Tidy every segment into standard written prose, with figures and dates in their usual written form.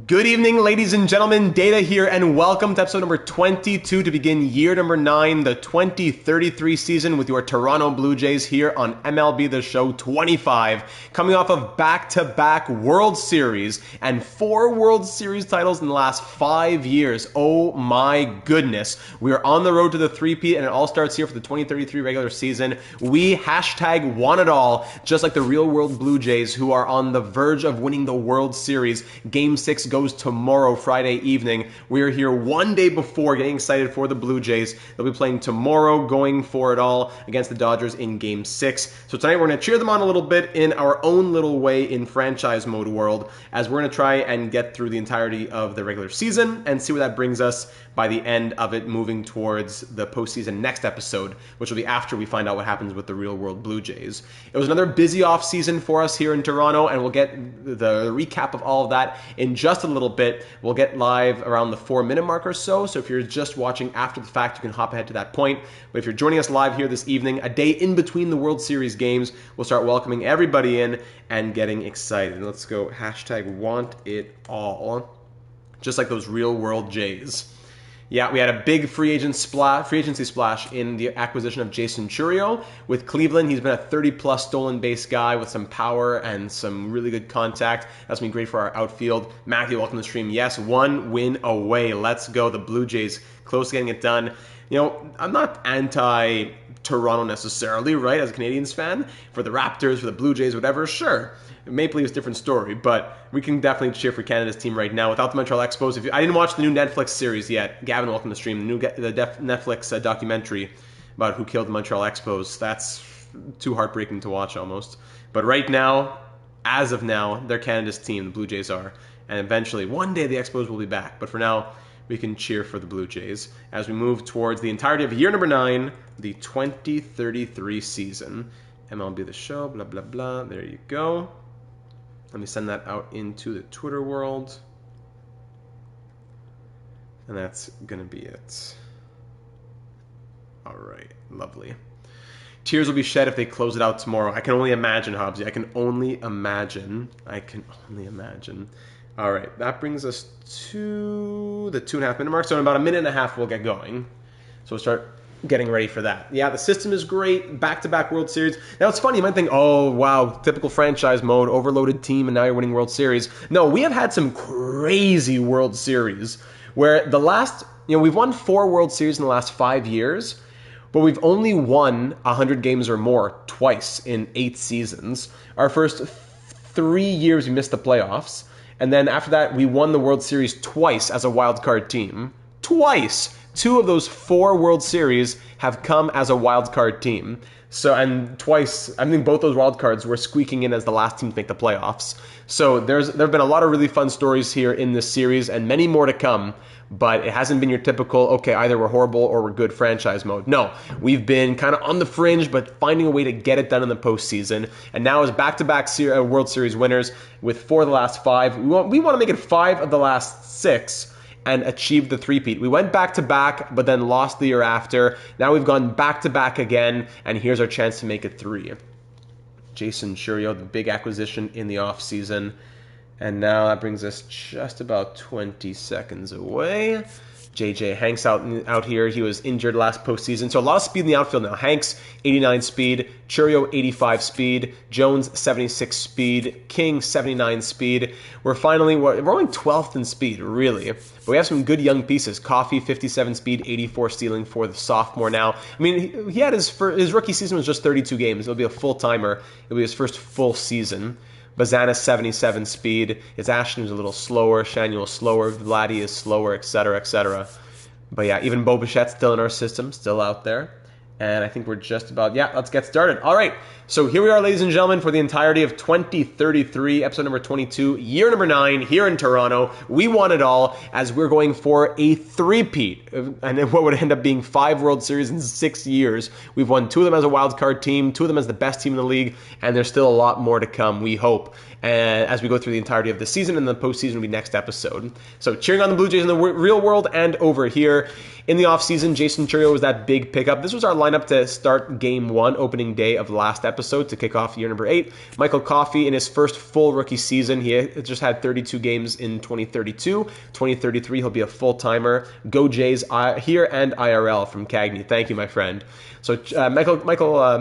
Good evening, ladies and gentlemen. Data here, and welcome to episode number 22 to begin year number 9, the 2033 season with your Toronto Blue Jays here on MLB The Show 25, coming off of back-to-back World Series and 4 World Series titles in the last 5 years. Oh my goodness. We are on the road to the three-peat, and it all starts here for the 2033 regular season. We hashtag won it all, just like the real-world Blue Jays, who are on the verge of winning the World Series. Game 6 goes tomorrow, Friday evening. We are here one day before, getting excited for the Blue Jays. They'll be playing tomorrow, going for it all against the Dodgers in Game 6. So tonight we're going to cheer them on a little bit in our own little way in franchise mode world, as we're going to try and get through the entirety of the regular season and see where that brings us by the end of it, moving towards the postseason next episode, which will be after we find out what happens with the real-world Blue Jays. It was another busy off-season for us here in Toronto, and we'll get the recap of all of that in just a little bit. We'll get live around the 4-minute mark or so if you're just watching after the fact, you can hop ahead to that point. But if you're joining us live here this evening, a day in between the World Series games, we'll start welcoming everybody in and getting excited. Let's go hashtag want it all, just like those real-world Jays. Yeah, we had a big free agency splash in the acquisition of Jason Chourio with Cleveland. He's been a 30-plus stolen base guy with some power and some really good contact. That's been great for our outfield. Matthew, welcome to the stream. Yes, 1 win away. Let's go. The Blue Jays close to getting it done. You know, I'm not anti-Toronto necessarily, right, as a Canadiens fan. For the Raptors, for the Blue Jays, whatever, sure. Maple Leafs, different story, but we can definitely cheer for Canada's team right now without the Montreal Expos. I didn't watch the new Netflix series yet. Gavin, welcome to the stream. The Netflix documentary about who killed the Montreal Expos. That's too heartbreaking to watch almost. But right now, as of now, they're Canada's team. The Blue Jays are. And eventually, one day, the Expos will be back. But for now, we can cheer for the Blue Jays as we move towards the entirety of year number 9, the 2033 season. MLB The Show, blah, blah, blah. There you go. Let me send that out into the Twitter world. And that's going to be it. All right. Lovely. Tears will be shed if they close it out tomorrow. I can only imagine, Hobbsy. I can only imagine. All right. That brings us to the 2.5 minute mark. So in about a minute and a half, we'll get going. So we'll start getting ready for that. Yeah, the system is great. Back-to-back World Series. Now, it's funny. You might think, oh, wow, typical franchise mode, overloaded team, and now you're winning World Series. No, we have had some crazy World Series where we've won 4 World Series in the last 5 years, but we've only won 100 games or more twice in 8 seasons. Our first 3 years, we missed the playoffs. And then after that, we won the World Series twice as a wild card team. Twice! 2 of those 4 World Series have come as a wild card team. So, and twice, I think both those wild cards were squeaking in as the last team to make the playoffs. So there have been a lot of really fun stories here in this series and many more to come. But it hasn't been your typical, okay, either we're horrible or we're good franchise mode. No, we've been kind of on the fringe, but finding a way to get it done in the postseason. And now as back-to-back World Series winners with 4 of the last 5, we want to make it 5 of the last 6 and achieve the three-peat. We went back-to-back, but then lost the year after. Now we've gone back-to-back again, and here's our chance to make it 3. Jason Chourio, the big acquisition in the offseason. And now that brings us just about 20 seconds away. JJ Hanks out here. He was injured last postseason. So a lot of speed in the outfield now. Hanks, 89 speed. Chourio, 85 speed. Jones, 76 speed. King, 79 speed. We're only 12th in speed, really. But we have some good young pieces. Coffee, 57 speed, 84 stealing for the sophomore now. I mean, he had his rookie season was just 32 games. It'll be a full-timer. It'll be his first full season. Bazana 77 speed. It's Ashton who's a little slower. Shanuel slower. Vladdy is slower, etc., etc. But yeah, even Bo Bichette's still in our system, still out there. And I think we're just about, let's get started. All right, so here we are, ladies and gentlemen, for the entirety of 2033, episode number 22, year number 9, here in Toronto. We won it all as we're going for a three-peat. And what would end up being 5 World Series in 6 years. We've won 2 of them as a wild card team, 2 of them as the best team in the league, and there's still a lot more to come, we hope, as we go through the entirety of the season, and the postseason will be next episode. So cheering on the Blue Jays in the real world and over here. In the offseason, Jason Chourio was that big pickup. This was our lineup to start Game 1, opening day of last episode to kick off year number 8. Michael Coffey in his first full rookie season. He just had 32 games in 2032. 2033, he'll be a full-timer. Go Jays here and IRL from Cagney. Thank you, my friend. So Michael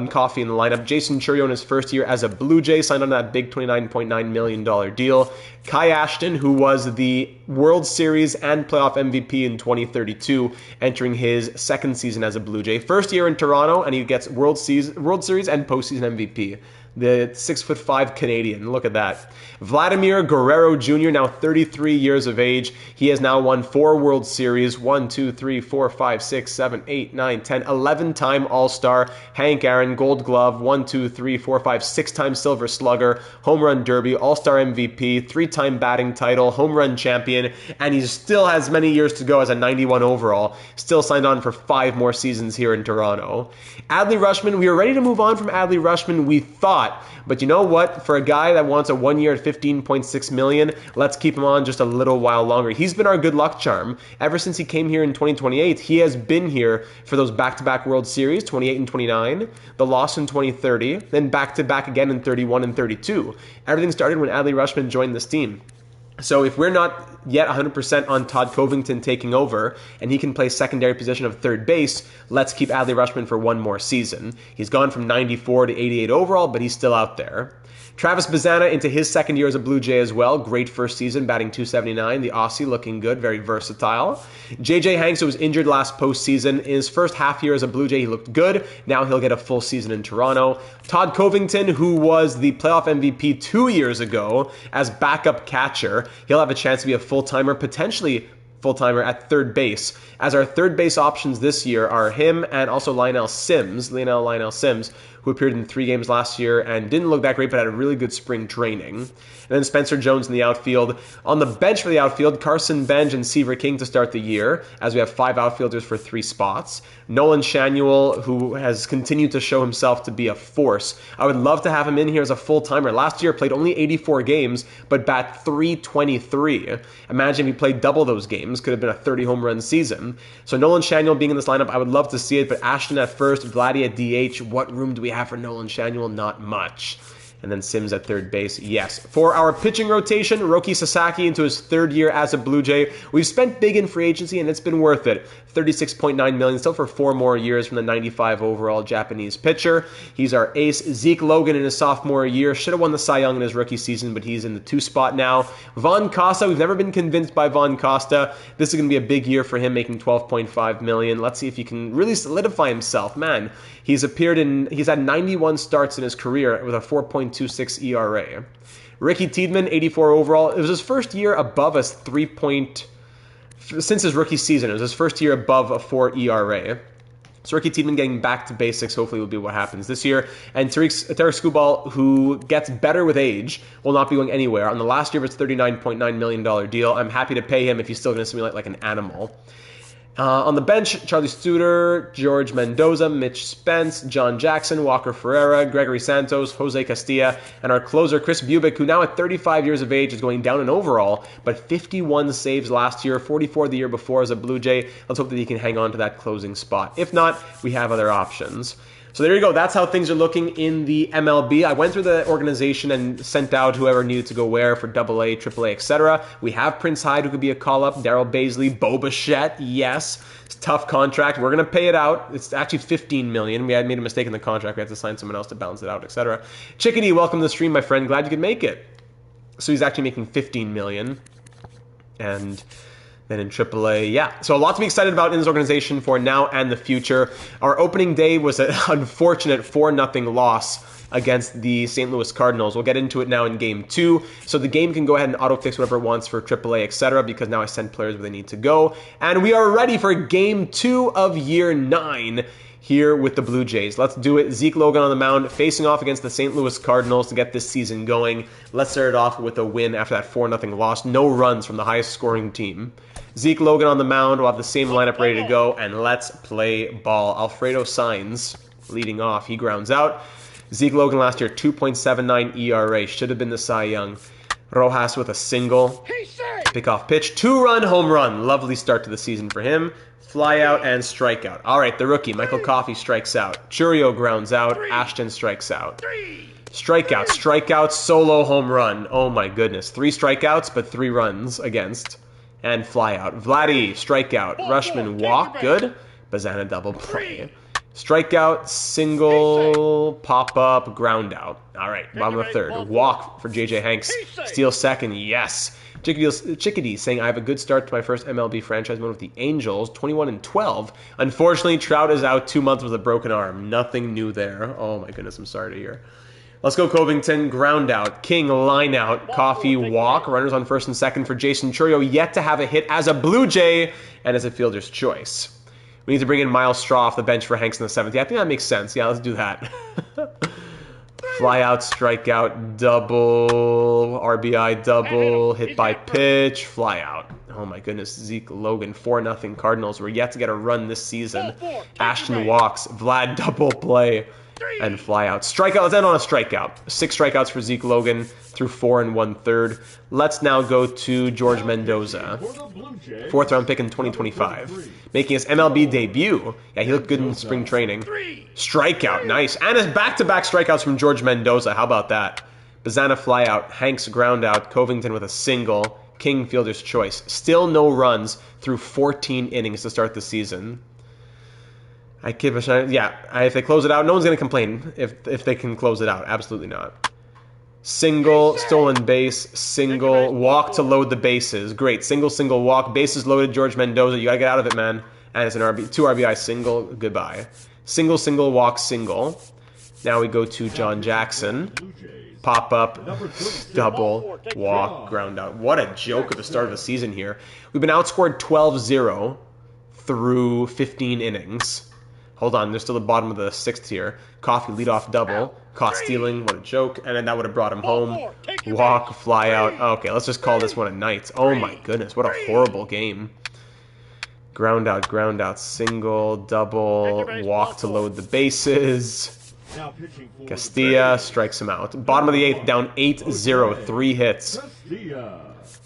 Coffey in the lineup. Jason Churio in his first year as a Blue Jay, signed on that big $29.9 million deal. Kai Ashton, who was the World Series and playoff MVP in 2032, entering his second season as a Blue Jay. First year in Toronto, and he gets World Series and postseason MVP. The 6'5" Canadian. Look at that. Vladimir Guerrero Jr., now 33 years of age. He has now won 4 World Series. 1, 2, 3, 4, 5, 6, 7, 8, 9, 10, 11-time All-Star. Hank Aaron, Gold Glove. 1, 2, 3, 4, 5, 6-time Silver Slugger. Home Run Derby. All-Star MVP. 3-time batting title. Home Run Champion. And he still has many years to go as a 91 overall. Still signed on for 5 more seasons here in Toronto. Adley Rutschman. We were ready to move on from Adley Rutschman, we thought. But you know what? For a guy that wants a 1 year at $15.6 million, let's keep him on just a little while longer. He's been our good luck charm. Ever since he came here in 2028, he has been here for those back-to-back World Series, 28 and 29, the loss in 2030, then back-to-back again in 31 and 32. Everything started when Adley Rutschman joined this team. So if we're not yet 100% on Todd Covington taking over, and he can play secondary position of third base, let's keep Adley Rutschman for 1 more season. He's gone from 94 to 88 overall, but he's still out there. Travis Bazzana into his second year as a Blue Jay as well. Great first season, batting .279. The Aussie looking good, very versatile. JJ Hanks, who was injured last postseason. In his first half year as a Blue Jay, he looked good. Now he'll get a full season in Toronto. Todd Covington, who was the playoff MVP 2 years ago as backup catcher. He'll have a chance to be a full-timer, potentially full-timer at third base, as our third base options this year are him and also Lionel Sims, who appeared in 3 games last year and didn't look that great, but had a really good spring training. And then Spencer Jones in the outfield. On the bench for the outfield, Carson Benj and Seaver King to start the year, as we have 5 outfielders for 3 spots. Nolan Shanuel, who has continued to show himself to be a force. I would love to have him in here as a full-timer. Last year, played only 84 games, but bat .323. Imagine if he played double those games. Could have been a 30 home run season. So Nolan Shanuel being in this lineup, I would love to see it, but Ashton at first, Vladdy at DH. What room do we have for Nolan Shanuel? Not much. And then Sims at third base, yes. For our pitching rotation, Roki Sasaki into his 3rd year as a Blue Jay. We've spent big in free agency, and it's been worth it. $36.9 million, still for 4 more years from the 95 overall Japanese pitcher. He's our ace. Zeke Logan in his sophomore year. Should have won the Cy Young in his rookie season, but he's in the 2 spot now. Vaughn Costa, we've never been convinced by Vaughn Costa. This is going to be a big year for him, making $12.5 million. Let's see if he can really solidify himself. Man, he's had 91 starts in his career with a 4.26 ERA. Ricky Tiedemann, 84 overall. It was his first year above us since his rookie season. It was his first year above a 4 ERA. So Ricky Tiedemann getting back to basics hopefully will be what happens this year. And Tarek Skubal, who gets better with age, will not be going anywhere. On the last year of its $39.9 million deal, I'm happy to pay him if he's still going to simulate like an animal. On the bench, Charlie Studer, George Mendoza, Mitch Spence, John Jackson, Walker Ferreira, Gregory Santos, Jose Castilla, and our closer, Chris Bubic, who now at 35 years of age is going down in overall, but 51 saves last year, 44 the year before as a Blue Jay. Let's hope that he can hang on to that closing spot. If not, we have other options. So there you go. That's how things are looking in the MLB. I went through the organization and sent out whoever needed to go where for AA, AAA, etc. We have Prince Hyde, who could be a call-up. Daryl Baisley, Bo Bichette, yes. It's a tough contract. We're going to pay it out. It's actually $15 million. We had made a mistake in the contract. We had to sign someone else to balance it out, etc. Chickadee, welcome to the stream, my friend. Glad you could make it. So he's actually making $15 million. And then in AAA, yeah. So a lot to be excited about in this organization for now and the future. Our opening day was an unfortunate 4-0 loss against the St. Louis Cardinals. We'll get into it now in Game 2. So the game can go ahead and auto-fix whatever it wants for AAA, etc. because now I send players where they need to go. And we are ready for Game 2 of Year 9 here with the Blue Jays. Let's do it. Zeke Logan on the mound, facing off against the St. Louis Cardinals to get this season going. Let's start it off with a win after that 4-0 loss. No runs from the highest scoring team. Zeke Logan on the mound. We'll have the same lineup ready to go, and let's play ball. Alfredo Sainz leading off. He grounds out. Zeke Logan last year, 2.79 ERA. Should have been the Cy Young. Rojas with a single. Pick off pitch. 2-run home run. Lovely start to the season for him. Fly out and strikeout. All right, the rookie, Michael Coffey, strikes out. Churio grounds out. Ashton strikes out. Strikeout, strikeout, solo home run. Oh my goodness. 3 strikeouts, but 3 runs against. And fly out. Vladdy, strikeout. Rushman, walk. Good. Bazana, double play. Strikeout, single, pop-up, ground out. All right, bottom of the 3rd. Walk for J.J. Hanks. Steal second, yes. Chickadee saying, I have a good start to my first MLB franchise mode with the Angels, 21-12. Unfortunately, Trout is out 2 months with a broken arm. Nothing new there. Oh my goodness, I'm sorry to hear. Let's go Covington, ground out. King, line out. Coffee, walk. Runners on first and second for Jason Churio, yet to have a hit as a Blue Jay and as a fielder's choice. We need to bring in Miles Straw off the bench for Hanks in the 7th. Yeah, I think that makes sense. Yeah, let's do that. Fly out, strikeout, double, RBI double, hit by pitch, fly out. Oh my goodness, Zeke Logan, 4-0 Cardinals. We're yet to get a run this season. Ashton walks, Vlad double play, and fly out. Strikeout, let's end on a strikeout. 6 strikeouts for Zeke Logan through 4 1/3. Let's now go to George Mendoza. 4th round pick in 2025. Making his MLB debut. Yeah, he looked good in spring training. Strikeout, nice. And his back-to-back strikeouts from George Mendoza. How about that? Bazana fly out, Hanks ground out, Covington with a single, King fielder's choice. Still no runs through 14 innings to start the season. I give a shot. Yeah, if they close it out, no one's going to complain if they can close it out. Absolutely not. Single, stolen base, single, walk to load the bases. Great. Single, single, walk. Bases loaded, George Mendoza. You got to get out of it, man. And it's an 2 RBI single. Goodbye. Single, single, walk, single. Now we go to John Jackson. Pop up, double, walk, ground out. What a joke at the start of the season here. We've been outscored 12-0 through 15 innings. Hold on, they're still the bottom of the 6th here. Coffee leadoff double. Caught stealing, what a joke. And then that would have brought him home. Walk, fly out. Okay, let's just call this one a night. Oh my goodness, what a horrible game. Ground out, single, double, walk to load the bases. Castilla strikes him out. Bottom of the 8th, down 8-0, 3 hits.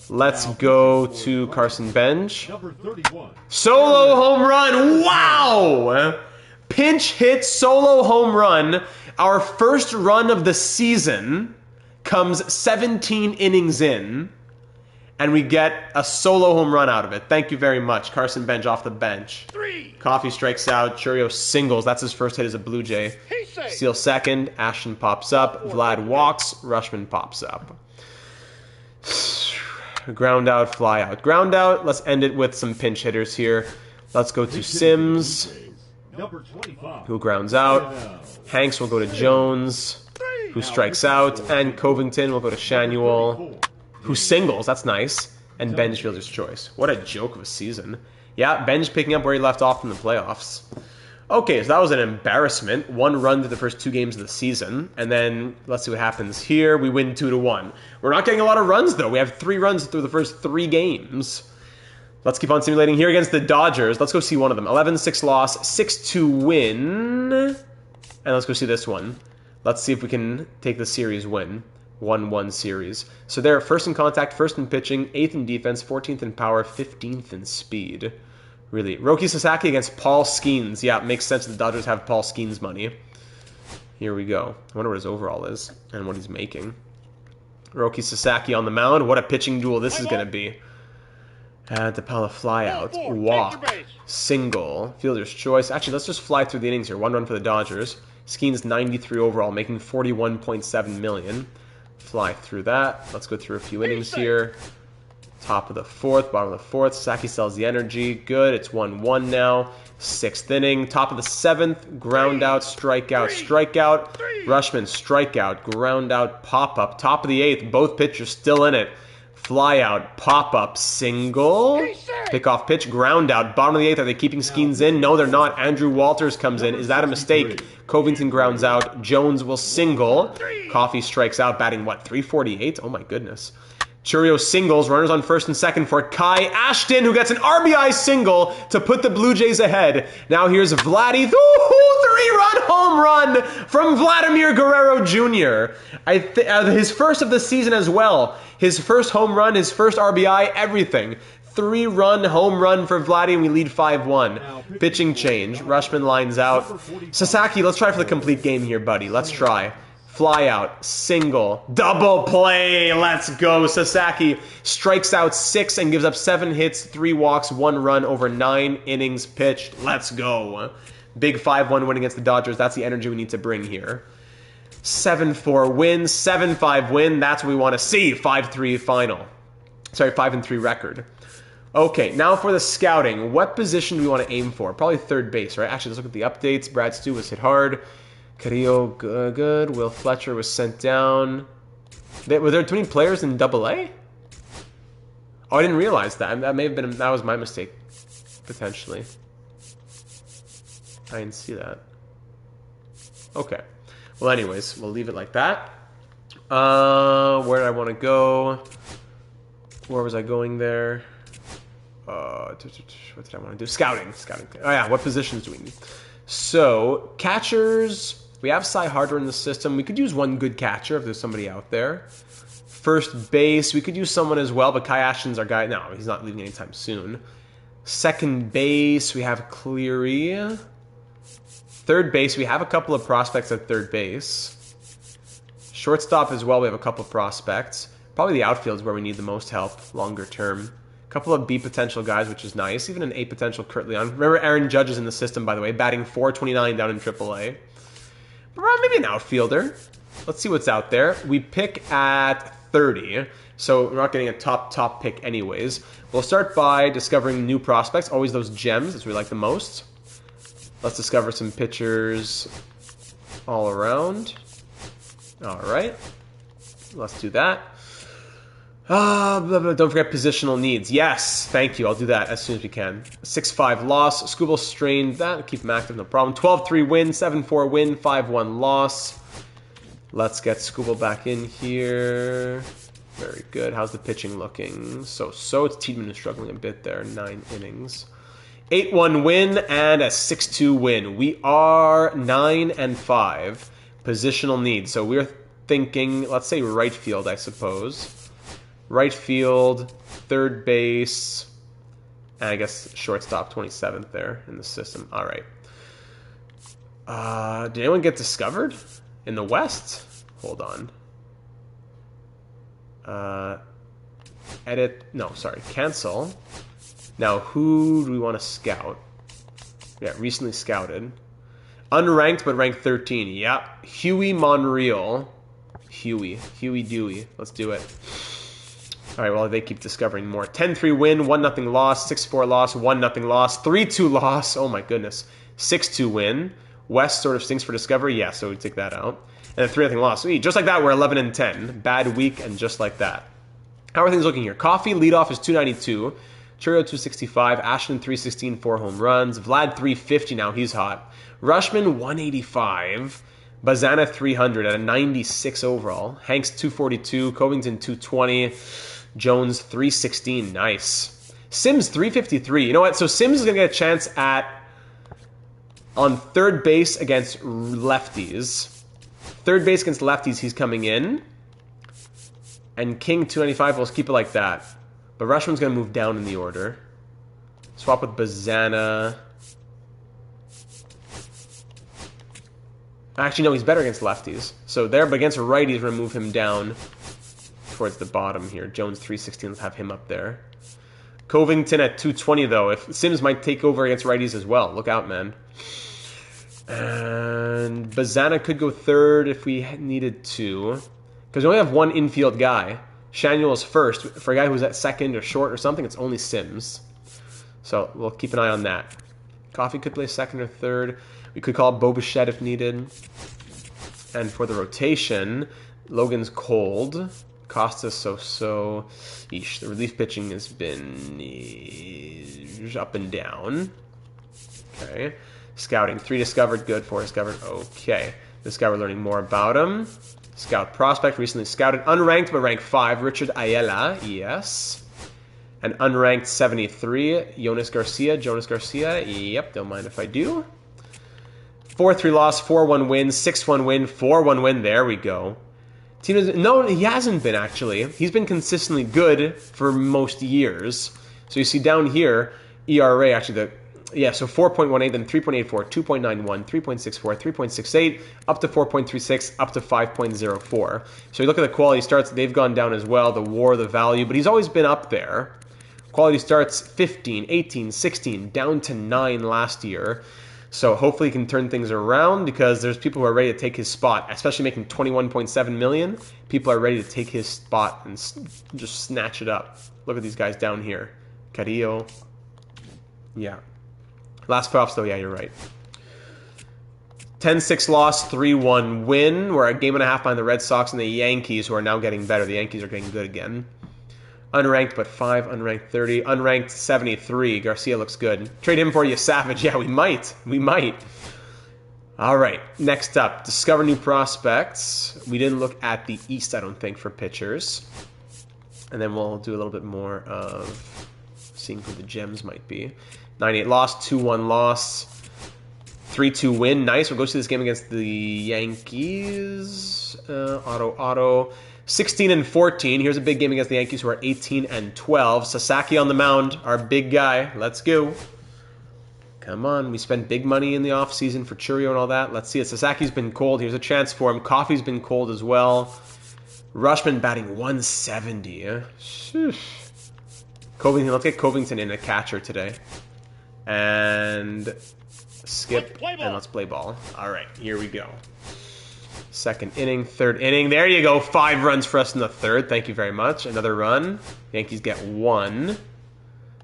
Let's go to Carson Bench. Solo home run, wow! Pinch hit, solo home run. Our first run of the season comes 17 innings in, and we get a solo home run out of it. Thank you very much. Carson Bench off the bench. Coffee strikes out. Churio singles. That's his first hit as a Blue Jay. Steal second. Ashton pops up. Vlad walks. Rushman pops up. Ground out, fly out. Ground out. Let's end it with some pinch hitters here. Let's go to Sims, who grounds out. Hanks will go to Jones, who strikes out. And Covington will go to Shanuel, who singles. That's nice. And Benj fielder's choice. What a joke of a season. Yeah, Benj picking up where he left off in the playoffs. Okay, so that was an embarrassment. 1 run to the first 2 games of the season. And then, let's see what happens here. We win 2-1. We're not getting a lot of runs, though. We have 3 runs through the first 3 games. Let's keep on simulating here against the Dodgers. Let's go see one of them. 11-6 loss, 6-2 win. And let's go see this one. Let's see if we can take the series win. 1-1 series. So they're first in contact, first in pitching, 8th in defense, 14th in power, 15th in speed. Really. Roki Sasaki against Paul Skeens. Yeah, it makes sense that the Dodgers have Paul Skeens money. Here we go. I wonder what his overall is and what he's making. Roki Sasaki on the mound. What a pitching duel this is going to be. DePella fly out. Walk. Single. Fielder's choice. Actually, let's just fly through the innings here. 1 run for the Dodgers. Skeens 93 overall, making $41.7 million. Fly through that. Let's go through a few innings here. Top of the 4th, bottom of the 4th. Sasaki sells the energy. Good. It's 1-1 now. 6th inning. Top of the 7th. Ground out, strikeout, strikeout. Rushman, strikeout, ground out, pop up. Top of the 8th. Both pitchers still in it. Fly out, pop up, single. Pick off pitch, ground out. Bottom of the 8th. Are they keeping Skeens in? No, they're not. Andrew Walters comes in. Is that a mistake? Covington grounds out. Jones will single. Coffee strikes out, batting what? 348? Oh my goodness. Churio singles, runners on first and second for Kai Ashton, who gets an RBI single to put the Blue Jays ahead. Now here's Vladdy, three-run home run from Vladimir Guerrero Jr. His first of the season as well. His first home run, his first RBI, everything. 3-run home run for Vladdy, and we lead 5-1. Pitching change. Rushman lines out. Sasaki, let's try for the complete game here, buddy. Let's try. Fly out, single, double play, let's go. Sasaki strikes out 6 and gives up 7 hits, 3 walks, 1 run over 9 innings pitched. Let's go. Big 5-1 win against the Dodgers. That's the energy we need to bring here. 7-4 win, 7-5 win. That's what we want to see. 5-3 final. Sorry, 5-3 record. Okay, now for the scouting. What position do we want to aim for? Probably third base, right? Actually, let's look at the updates. Brad Stu was hit hard. Carrillo, good. Will Fletcher was sent down. Were there too many players in Double-A? Oh, I didn't realize that. That was my mistake, potentially. I didn't see that. Okay. Well, anyways, we'll leave it like that. Where did I want to go? Where was I going there? What did I want to do? Scouting. Oh yeah, what positions do we need? So, catchers. We have Cy Harder in the system. We could use one good catcher if there's somebody out there. First base, we could use someone as well, but Kai Ashton's our guy. No, he's not leaving anytime soon. Second base, we have Cleary. Third base, we have a couple of prospects at third base. Shortstop as well, we have a couple of prospects. Probably the outfield is where we need the most help, longer term. A couple of B potential guys, which is nice. Even an A potential Kurt Leon. Remember Aaron Judge is in the system, by the way, batting .429 down in AAA. Maybe an outfielder. Let's see what's out there. We pick at 30, so we're not getting a top pick anyways. We'll start by discovering new prospects. Always those gems, that's what we like the most. Let's discover some pitchers all around. All right. Let's do that. Don't forget positional needs. Yes, thank you. I'll do that as soon as we can. 6-5 loss. Skubal strained that. Keep him active, no problem. 12-3 win, 7-4 win, 5-1 loss. Let's get Skubal back in here. Very good. How's the pitching looking? So-so. It's Tiedemann who's struggling a bit there. 9 innings. 8-1 win and a 6-2 win. We are 9-5. Positional needs. So we're thinking, let's say right field, I suppose. Right field, third base, and I guess shortstop, 27th there in the system. All right. Did anyone get discovered in the West? Hold on. Edit. No, sorry. Cancel. Now, who do we want to scout? Yeah, recently scouted. Unranked, but ranked 13. Yep. Huey Monreal. Huey Dewey. Let's do it. All right, well, they keep discovering more. 10-3 win, 1-0 loss, 6-4 loss, 1-0 loss, 3-2 loss. Oh, my goodness. 6-2 win. West sort of stinks for discovery. Yeah, so we take that out. And a 3-0 loss. Sweet. Just like that, we're 11-10. Bad week, and just like that. How are things looking here? Coffee leadoff is 292. Churio 265. Ashton 316, 4 home runs. Vlad 350 now. He's hot. Rushman 185. Bazana 300 at a 96 overall. Hanks 242. Covington 220. Jones 316. Nice. Sims 353. You know what? So Sims is going to get a chance on third base against lefties. Third base against lefties, he's coming in. And King 295, we'll keep it like that. But Rushman's going to move down in the order. Swap with Bazana. Actually, no, he's better against lefties. So there, but against righties, we're going to move him down towards the bottom here. Jones 316, let's have him up there. Covington at 220, though. If Sims might take over against righties as well. Look out, man. And Bazana could go third if we needed to. Because we only have one infield guy. Shanuel is first. For a guy who's at second or short or something, it's only Sims. So we'll keep an eye on that. Coffee could play second or third. We could call Bobichette if needed. And for the rotation, Logan's cold. Costa's so-so. Eesh, the relief pitching has been up and down. Okay. Scouting. 3 discovered. Good. 4 discovered. Okay. This guy, we're learning more about him. Scout prospect, recently scouted. Unranked, but ranked 5. Richard Ayala, yes. And unranked 73. Jonas Garcia. Yep, don't mind if I do. 4-3 loss, 4-1 win, 6-1 win, 4-1 win. There we go. No, he hasn't been, actually. He's been consistently good for most years. So you see down here, ERA, actually, so 4.18, then 3.84, 2.91, 3.64, 3.68, up to 4.36, up to 5.04. So you look at the quality starts, they've gone down as well, the WAR, the value, but he's always been up there. Quality starts 15, 18, 16, down to 9 last year. So hopefully he can turn things around because there's people who are ready to take his spot, especially making $21.7 million. People are ready to take his spot and just snatch it up. Look at these guys down here. Carrillo. Yeah. Last playoffs, though, yeah, you're right. 10-6 loss, 3-1 win. We're a game and a half behind the Red Sox and the Yankees, who are now getting better. The Yankees are getting good again. Unranked, but 5. Unranked 30. Unranked 73. Garcia looks good. Trade him for you, Savage. Yeah, we might. We might. All right. Next up, discover new prospects. We didn't look at the East, I don't think, for pitchers. And then we'll do a little bit more of seeing who the gems might be. 9-8 loss, 2-1 loss, 3-2 win. Nice. We'll go see this game against the Yankees. Auto. 16-14. Here's a big game against the Yankees, who are 18-12. Sasaki on the mound, our big guy. Let's go. Come on. We spent big money in the offseason for Churio and all that. Let's see it. Sasaki's been cold. Here's a chance for him. Coffey's been cold as well. Rushman batting 170. Covington. Let's get Covington in a catcher today. And skip. And let's play ball. All right. Here we go. Second inning, third inning. There you go. 5 runs for us in the third. Thank you very much. Another run. Yankees get 1.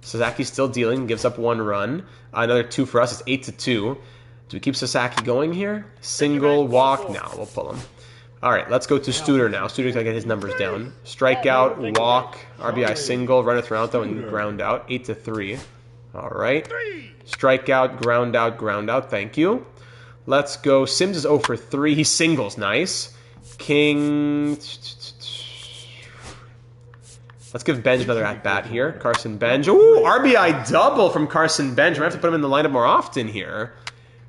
Sasaki's still dealing. Gives up 1 run. Another 2 for us. It's 8-2. Do we keep Sasaki going here? Single, walk. No, we'll pull him. All right, let's go to Studer now. Studer's got to get his numbers down. Strikeout, walk, RBI single, runner Toronto, and ground out. 8-3. All right. Strikeout, ground out. Thank you. Let's go. Sims is 0 for 3. He singles. Nice. King. Let's give Benj another at-bat here. Carson Benj. Ooh, RBI double from Carson Benj. We're going to have to put him in the lineup more often here.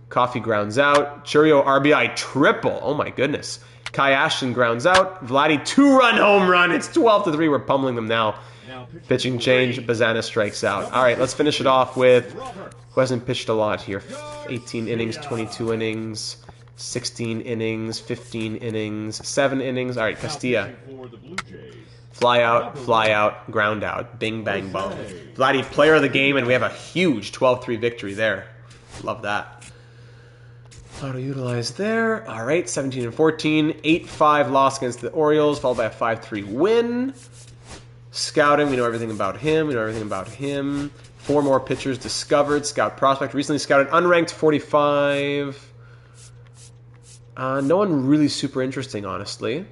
Coffee grounds out. Churio RBI triple. Oh, my goodness. Kai Ashton grounds out. Vladdy 2-run home run. It's 12-3. We're pummeling them now. Pitching change. Bazana strikes out. All right, let's finish it off with who hasn't pitched a lot here. 18 innings, 22 innings, 16 innings, 15 innings, 7 innings. All right, Castilla. Fly out, ground out. Bing, bang, boom. Vladdy, player of the game, and we have a huge 12-3 victory there. Love that. Auto-utilize there. All right, 17-14. 8-5 loss against the Orioles, followed by a 5-3 win. Scouting, we know everything about him. 4 more pitchers discovered. Scout prospect, recently scouted. Unranked 45. No one really super interesting, honestly. If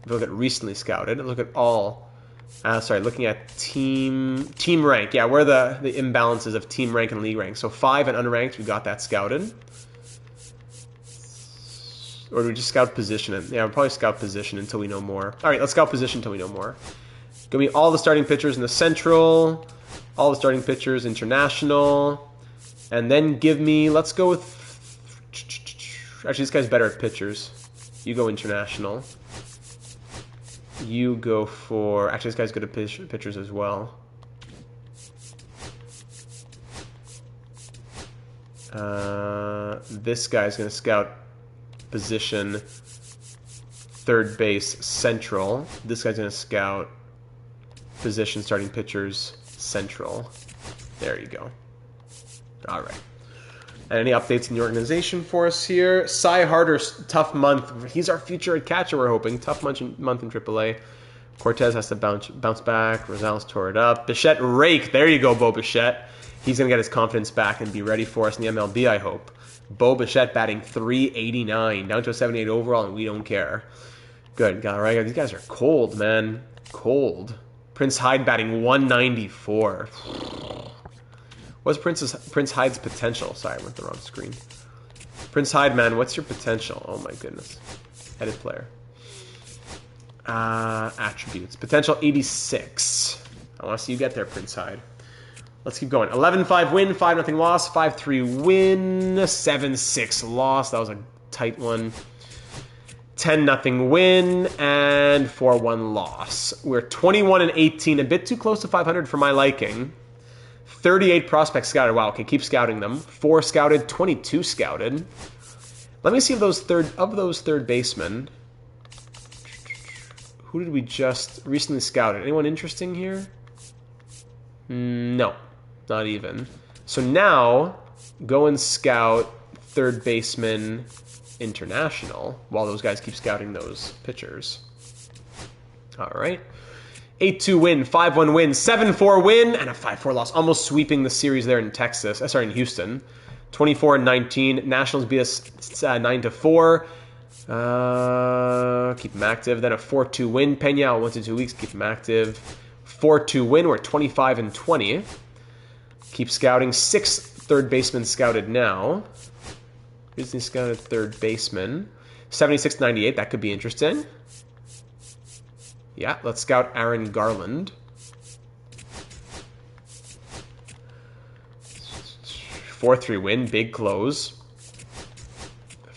you look at recently scouted, look at all. Looking at team rank. Yeah, where are the imbalances of team rank and league rank. So 5 and unranked, we got that scouted. Or do we just scout position? Yeah, we'll probably scout position until we know more. All right, let's scout position until we know more. Give me all the starting pitchers in the Central, all the starting pitchers international, and then give me, let's go with, actually this guy's better at pitchers. You go international. You go for, actually this guy's good at pitchers as well. This guy's going to scout position third base Central. This guy's going to scout position starting pitchers Central. There you go. All right. And any updates in the organization for us here? Cy Harder's tough month. He's our future catcher, we're hoping. Tough month in AAA. Cortez has to bounce back. Rosales tore it up. Bichette rake. There you go, Bo Bichette. He's going to get his confidence back and be ready for us in the MLB, I hope. Bo Bichette batting .389, down to a 78 overall, and we don't care. Good. All right, these guys are cold, man. Cold. Prince Hyde batting .194. What's Prince Hyde's potential? Sorry, I went the wrong screen. Prince Hyde, man, what's your potential? Oh, my goodness. Edit player. Attributes. Potential 86. I want to see you get there, Prince Hyde. Let's keep going. 11-5 win, 5-0 loss, 5-3 win, 7-6 loss. That was a tight one. 10-0 win, and 4-1 loss. We're 21-18, a bit too close to 500 for my liking. 38 prospects scouted. Wow, okay, keep scouting them. 4 scouted, 22 scouted. Let me see if those third basemen, who did we just recently scouted? Anyone interesting here? No, not even. So now, go and scout third baseman international while those guys keep scouting those pitchers. All right. 8-2 win, 5-1 win, 7-4 win, and a 5-4 loss. Almost sweeping the series there in Texas. In Houston. 24-19. Nationals beat us 9-4. Keep them active. Then a 4-2 win. Pena, 1 to 2 weeks. Keep them active. 4-2 win. We're 25-20. Keep scouting. 6 third basemen scouted now. Recently scouted third baseman. 76-98. That could be interesting. Yeah, let's scout Aaron Garland. 4-3 win, big close.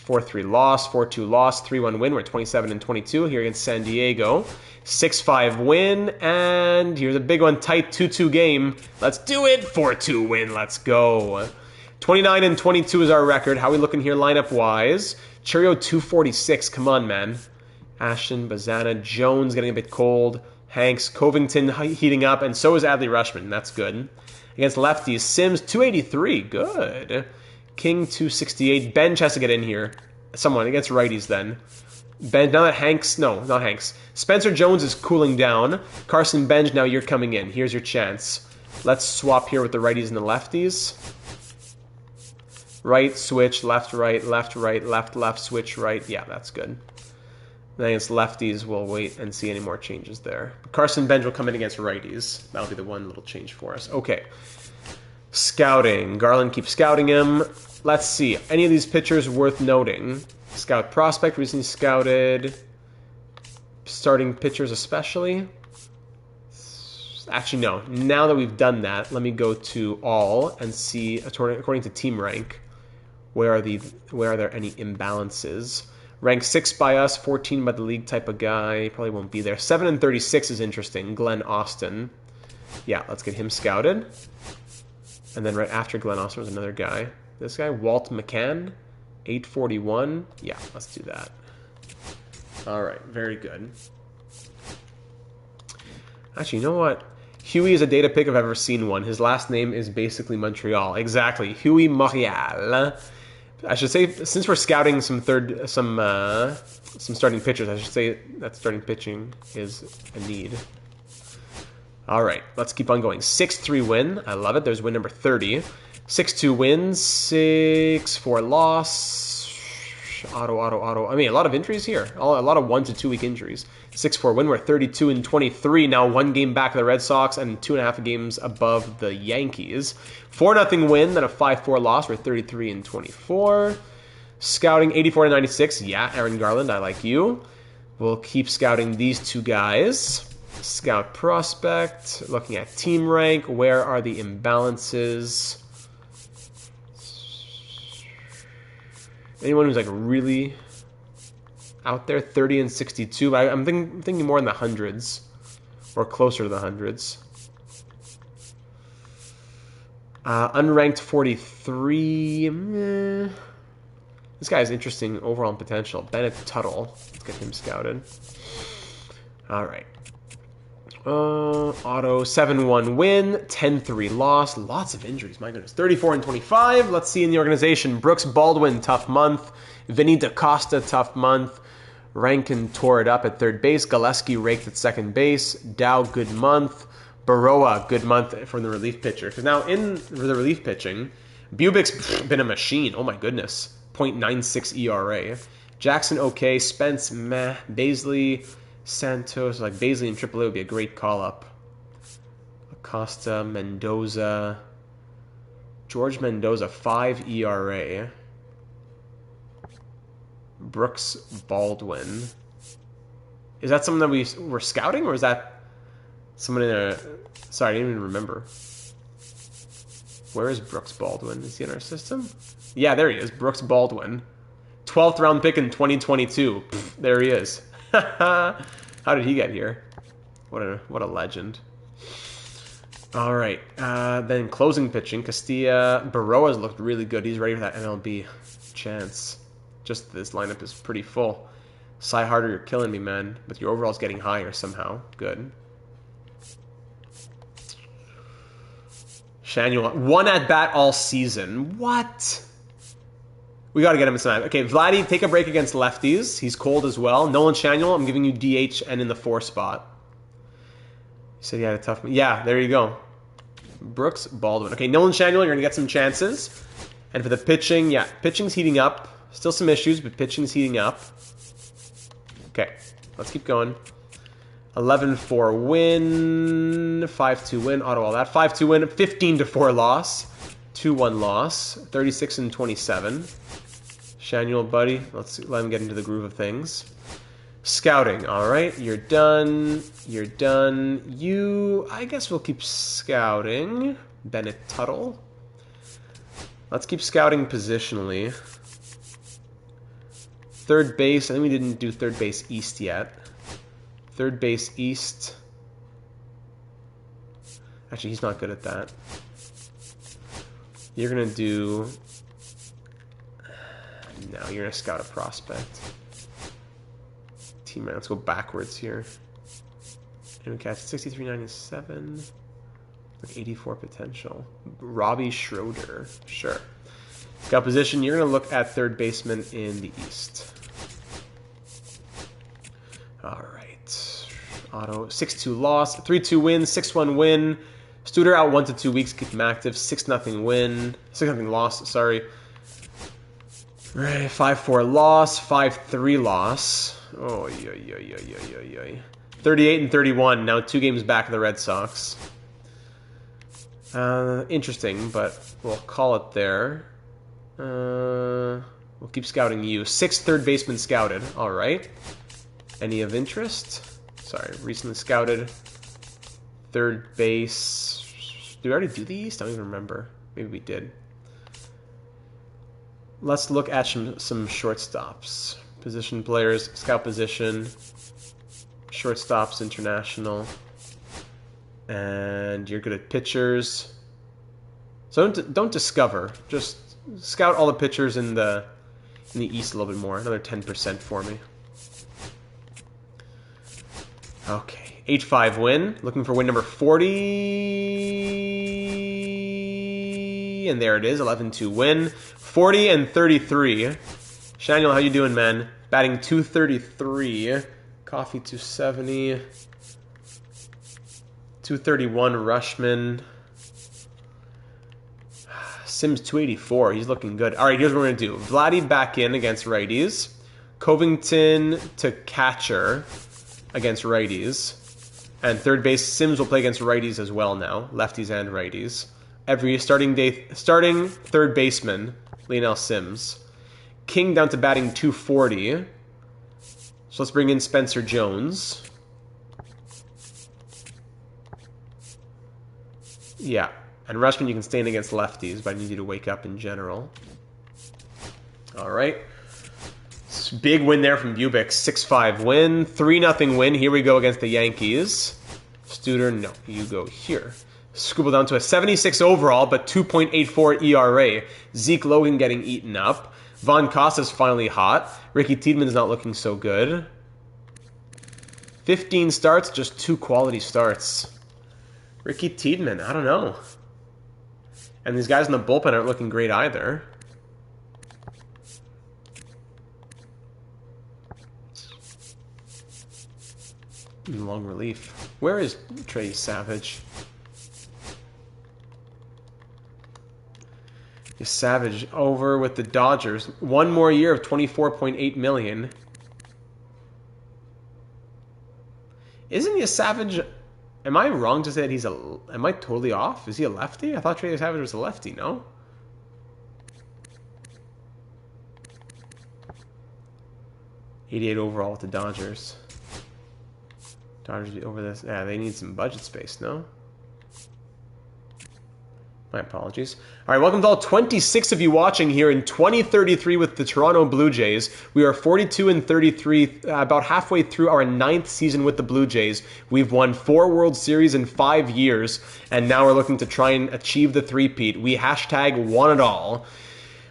4-3 loss, 4-2 loss, 3-1 win. We're 27-22 here against San Diego. 6-5 win, and here's a big one, tight 2-2 game. Let's do it. 4-2 win. Let's go. 29-22 is our record. How are we looking here lineup-wise? Cheerio 246. Come on, man. Ashton, Bazana, Jones getting a bit cold. Hanks, Covington heating up, and so is Adley Rushman. That's good. Against lefties, Sims 283. Good. King 268. Bench has to get in here. Someone against righties then. Bench, now that Hanks, no, not Hanks. Spencer Jones is cooling down. Carson Bench, now you're coming in. Here's your chance. Let's swap here with the righties and the lefties. Right, switch, left, left, switch, right. Yeah, that's good. Then against lefties, we'll wait and see any more changes there. Carson Bench will come in against righties. That'll be the one little change for us. Okay. Scouting. Garland keeps scouting him. Let's see. Any of these pitchers worth noting? Scout prospect, recently scouted. Starting pitchers especially. Actually, no. Now that we've done that, let me go to all and see, according to team rank, where are there any imbalances? Ranked 6 by us, 14 by the league type of guy. Probably won't be there. 7-36 is interesting. Glenn Austin. Yeah, let's get him scouted. And then right after Glenn Austin was another guy. This guy, Walt McCann, 841. Yeah, let's do that. All right, very good. Actually, you know what? Huey is a data pick if I've ever seen one. His last name is basically Montreal. Exactly, Huey Montreal. I should say, since we're scouting some starting pitchers, I should say that starting pitching is a need. All right, let's keep on going. 6-3 win. I love it. There's win number 30. 6-2 win. 6-4 loss. Auto. I mean, a lot of injuries here. A lot of 1 to 2 week injuries. 6-4 win. We're 32-23. Now 1 game back of the Red Sox and 2.5 games above the Yankees. 4-0 win. Then a 5-4 loss. We're 33-24. Scouting 84-96. Yeah, Aaron Garland. I like you. We'll keep scouting these two guys. Scout prospect. Looking at team rank. Where are the imbalances? Anyone who's like really out there, 30-62. I'm thinking more in the hundreds or closer to the hundreds. Unranked 43. This guy has interesting overall potential. Bennett Tuttle. Let's get him scouted. All right. Auto 7-1 win, 10-3 loss, lots of injuries, my goodness. 34-25. Let's see in the organization. Brooks Baldwin, tough month. Vinny DaCosta, tough month. Rankin tore it up at third base. Gillespie raked at second base. Dow, good month. Baroa, good month from the relief pitcher. Because now in the relief pitching, Bubik's been a machine. Oh my goodness. 0.96 ERA. Jackson, okay. Spence, meh. Baisley, Santos, like Baisley in AAA would be a great call-up. Acosta, Mendoza. George Mendoza, 5 ERA. Brooks Baldwin. Is that someone that we were scouting, or is that someone in a... Sorry, I didn't even remember. Where is Brooks Baldwin? Is he in our system? Yeah, there he is. Brooks Baldwin. 12th round pick in 2022. Pfft, there he is. How did he get here? What a legend. All right. Then closing pitching. Castilla. Baroa's looked really good. He's ready for that MLB chance. Just this lineup is pretty full. Cy Harder, you're killing me, man. But your overall's getting higher somehow. Good. Shanuel. 1 at bat all season. What? We got to get him some. Okay, Vladdy, take a break against lefties. He's cold as well. Nolan Shanuel, I'm giving you DH and in the 4 spot. You said he had a tough... Yeah, there you go. Brooks Baldwin. Okay, Nolan Shanuel, you're going to get some chances. And for the pitching, yeah, pitching's heating up. Still some issues, but pitching's heating up. Okay, let's keep going. 11-4 win. 5-2 win. Auto all that. 5-2 win. 15-4 loss. 2-1 loss. 36-27. Shanuel, buddy. Let's let him get into the groove of things. Scouting. All right, you're done. You're done. You, I guess we'll keep scouting. Bennett Tuttle. Let's keep scouting positionally. Third base. I think we didn't do third base east yet. Third base east. Actually, he's not good at that. You're going to do... No, you're going to scout a prospect. Team, let's go backwards here. And we catch 63.97. Like 84 potential. Robbie Schroeder. Sure. Scout position, you're going to look at third baseman in the east. All right. Auto, 6-2 loss. 3-2 win, 6-1 win. Studer out 1 to 2 weeks, keep him active. 6-0 win. 6-0 loss, sorry. Right, 5-4 loss. 5-3 loss. Oh, yeah. 38-31. Now 2 games back of the Red Sox. Interesting, but we'll call it there. We'll keep scouting you. 6 third baseman scouted. All right. Any of interest? Sorry, recently scouted. Third base. Did we already do the East? I don't even remember. Maybe we did. Let's look at some shortstops. Position players, scout position, shortstops, international. And you're good at pitchers. So don't discover. Just scout all the pitchers in the East a little bit more. Another 10% for me. Okay, 8-5 win. Looking for win number 40. And there it is, 11-2 win. 40-33. Shanuel, how you doing, man? Batting 233. Coffee 270. 231 Rushman. Sims 284. He's looking good. All right, here's what we're going to do. Vladdy back in against righties. Covington to catcher against righties. And third base, Sims will play against righties as well now. Lefties and righties. Every starting third baseman, Lionel Sims. King down to batting 240. So let's bring in Spencer Jones. Yeah. And Rushman, you can stay in against lefties, but I need you to wake up in general. All right. Big win there from Bubic. 6-5 win. 3-0 win. Here we go against the Yankees. Studer, no. You go here. Scribble down to a 76 overall, but 2.84 ERA. Zeke Logan getting eaten up. Von Costa's finally hot. Ricky Tiedeman's not looking so good. 15 starts, just 2 quality starts. Ricky Tiedemann, I don't know. And these guys in the bullpen aren't looking great either. Long relief. Where is Trey Savage? Is Savage over with the Dodgers? 1 more year of $24.8 million. Isn't he a Savage? Am I wrong to say that he's a... Am I totally off? Is he a lefty? I thought Trey Savage was a lefty, no? 88 overall with the Dodgers. Dodgers be over this. Yeah, they need some budget space, no? My apologies. All right, welcome to all 26 of you watching here in 2033 with the Toronto Blue Jays. We are 42 and 33, about halfway through our 9th season with the Blue Jays. We've won 4 World Series in 5 years, and now we're looking to try and achieve the three-peat. We hashtag won it all.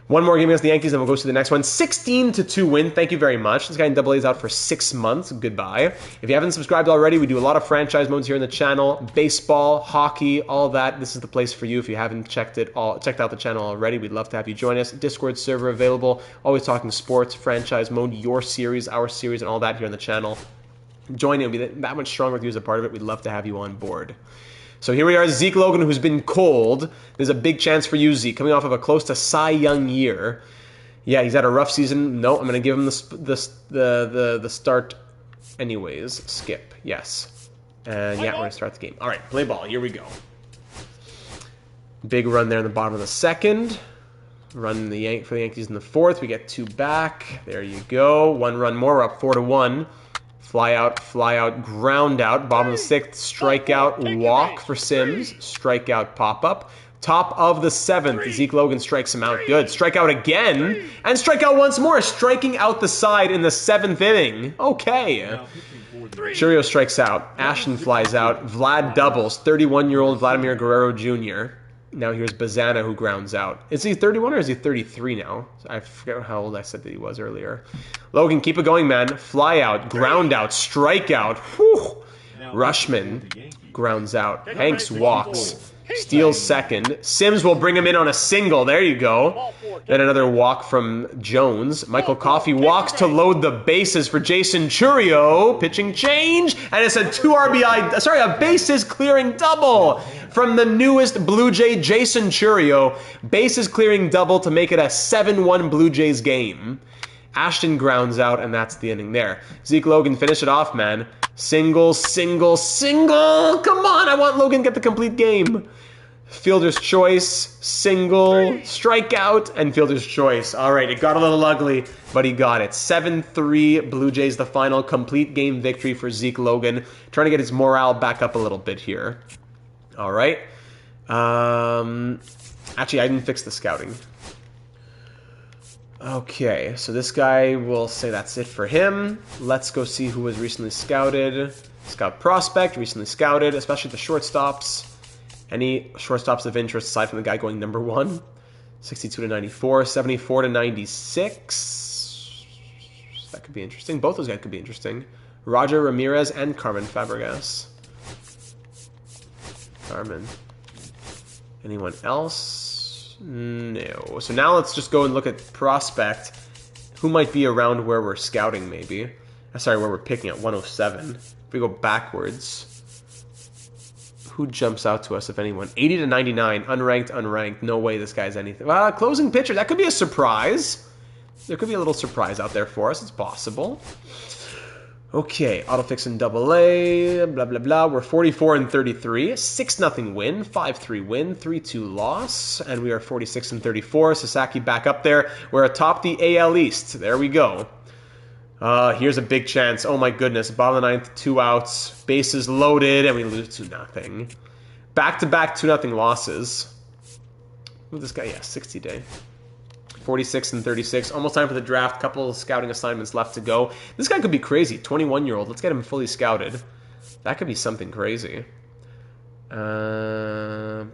One more game against the Yankees, and we'll go to the next one. 16-2 win. Thank you very much. This guy in AA is out for 6 months. Goodbye. If you haven't subscribed already, we do a lot of franchise modes here on the channel. Baseball, hockey, all that. This is the place for you if you haven't checked out the channel already. We'd love to have you join us. Discord server available. Always talking sports, franchise mode, your series, our series, and all that here on the channel. Join it. It'll be that much stronger with you as a part of it. We'd love to have you on board. So here we are, Zeke Logan, who's been cold. There's a big chance for you, Zeke, coming off of a close to Cy Young year. Yeah, he's had a rough season. No, I'm going to give him the start anyways. Skip, yes. And yeah, we're going to start the game. All right, play ball. Here we go. Big run there in the bottom of the second. Run for the Yankees in the fourth. We get 2 back. There you go. 1 run more. We're up 4-1. Fly out, ground out. Bottom of the 6th, strikeout, walk for Sims. Strikeout, pop-up. Top of the 7th, Zeke Logan strikes him out. Good. Strikeout again. And strikeout once more. Striking out the side in the 7th inning. Okay. Churio strikes out. Ashton flies out. Vlad doubles. 31-year-old Vladimir Guerrero Jr. Now here's Bazana who grounds out. Is he 31 or is he 33 now? I forget how old I said that he was earlier. Logan, keep it going, man. Fly out, ground out, strike out. Whew. Rushman grounds out. Hanks walks. Steals second. Sims will bring him in on a single. There you go. Then another walk from Jones. Michael Coffey walks to load the bases for Jason Churio. Pitching change. And it's a a bases clearing double from the newest Blue Jay, Jason Churio. Bases clearing double to make it a 7-1 Blue Jays game. Ashton grounds out, and that's the inning there. Zeke Logan, finish it off, man. Single, single, single. Come on, I want Logan to get the complete game. Fielder's choice, single, strikeout, and fielder's choice. All right, it got a little ugly, but he got it. 7-3, Blue Jays, the final complete game victory for Zeke Logan. Trying to get his morale back up a little bit here. All right. Actually, I didn't fix the scouting. Okay, so this guy, will say that's it for him. Let's go see who was recently scouted. Scout prospect, recently scouted, especially the shortstops. Any shortstops of interest aside from the guy going number 1? 62-94, 74-96. That could be interesting. Both those guys could be interesting. Roger Ramirez and Carmen Fabregas. Carmen. Anyone else? No. So now let's just go and look at prospect. Who might be around where we're scouting, maybe? Sorry, where we're picking at 107. If we go backwards, who jumps out to us, if anyone? 80-99, unranked. No way this guy's anything. Well, closing pitcher, that could be a surprise. There could be a little surprise out there for us. It's possible. Okay, autofix in AA, blah, blah, blah. We're 44 and 33, 6-0 win, 5-3 win, 3-2 loss, and we are 46 and 34. Sasaki back up there. We're atop the AL East. There we go. Here's a big chance. Oh my goodness. Bottom of the 9th, 2 outs, bases loaded, and we lose 2-0. Back-to-back 2-0 losses. Who's this guy? Yeah, 60-day. 46 and 36. Almost time for the draft. Couple of scouting assignments left to go. This guy could be crazy. 21-year-old. Let's get him fully scouted. That could be something crazy. No.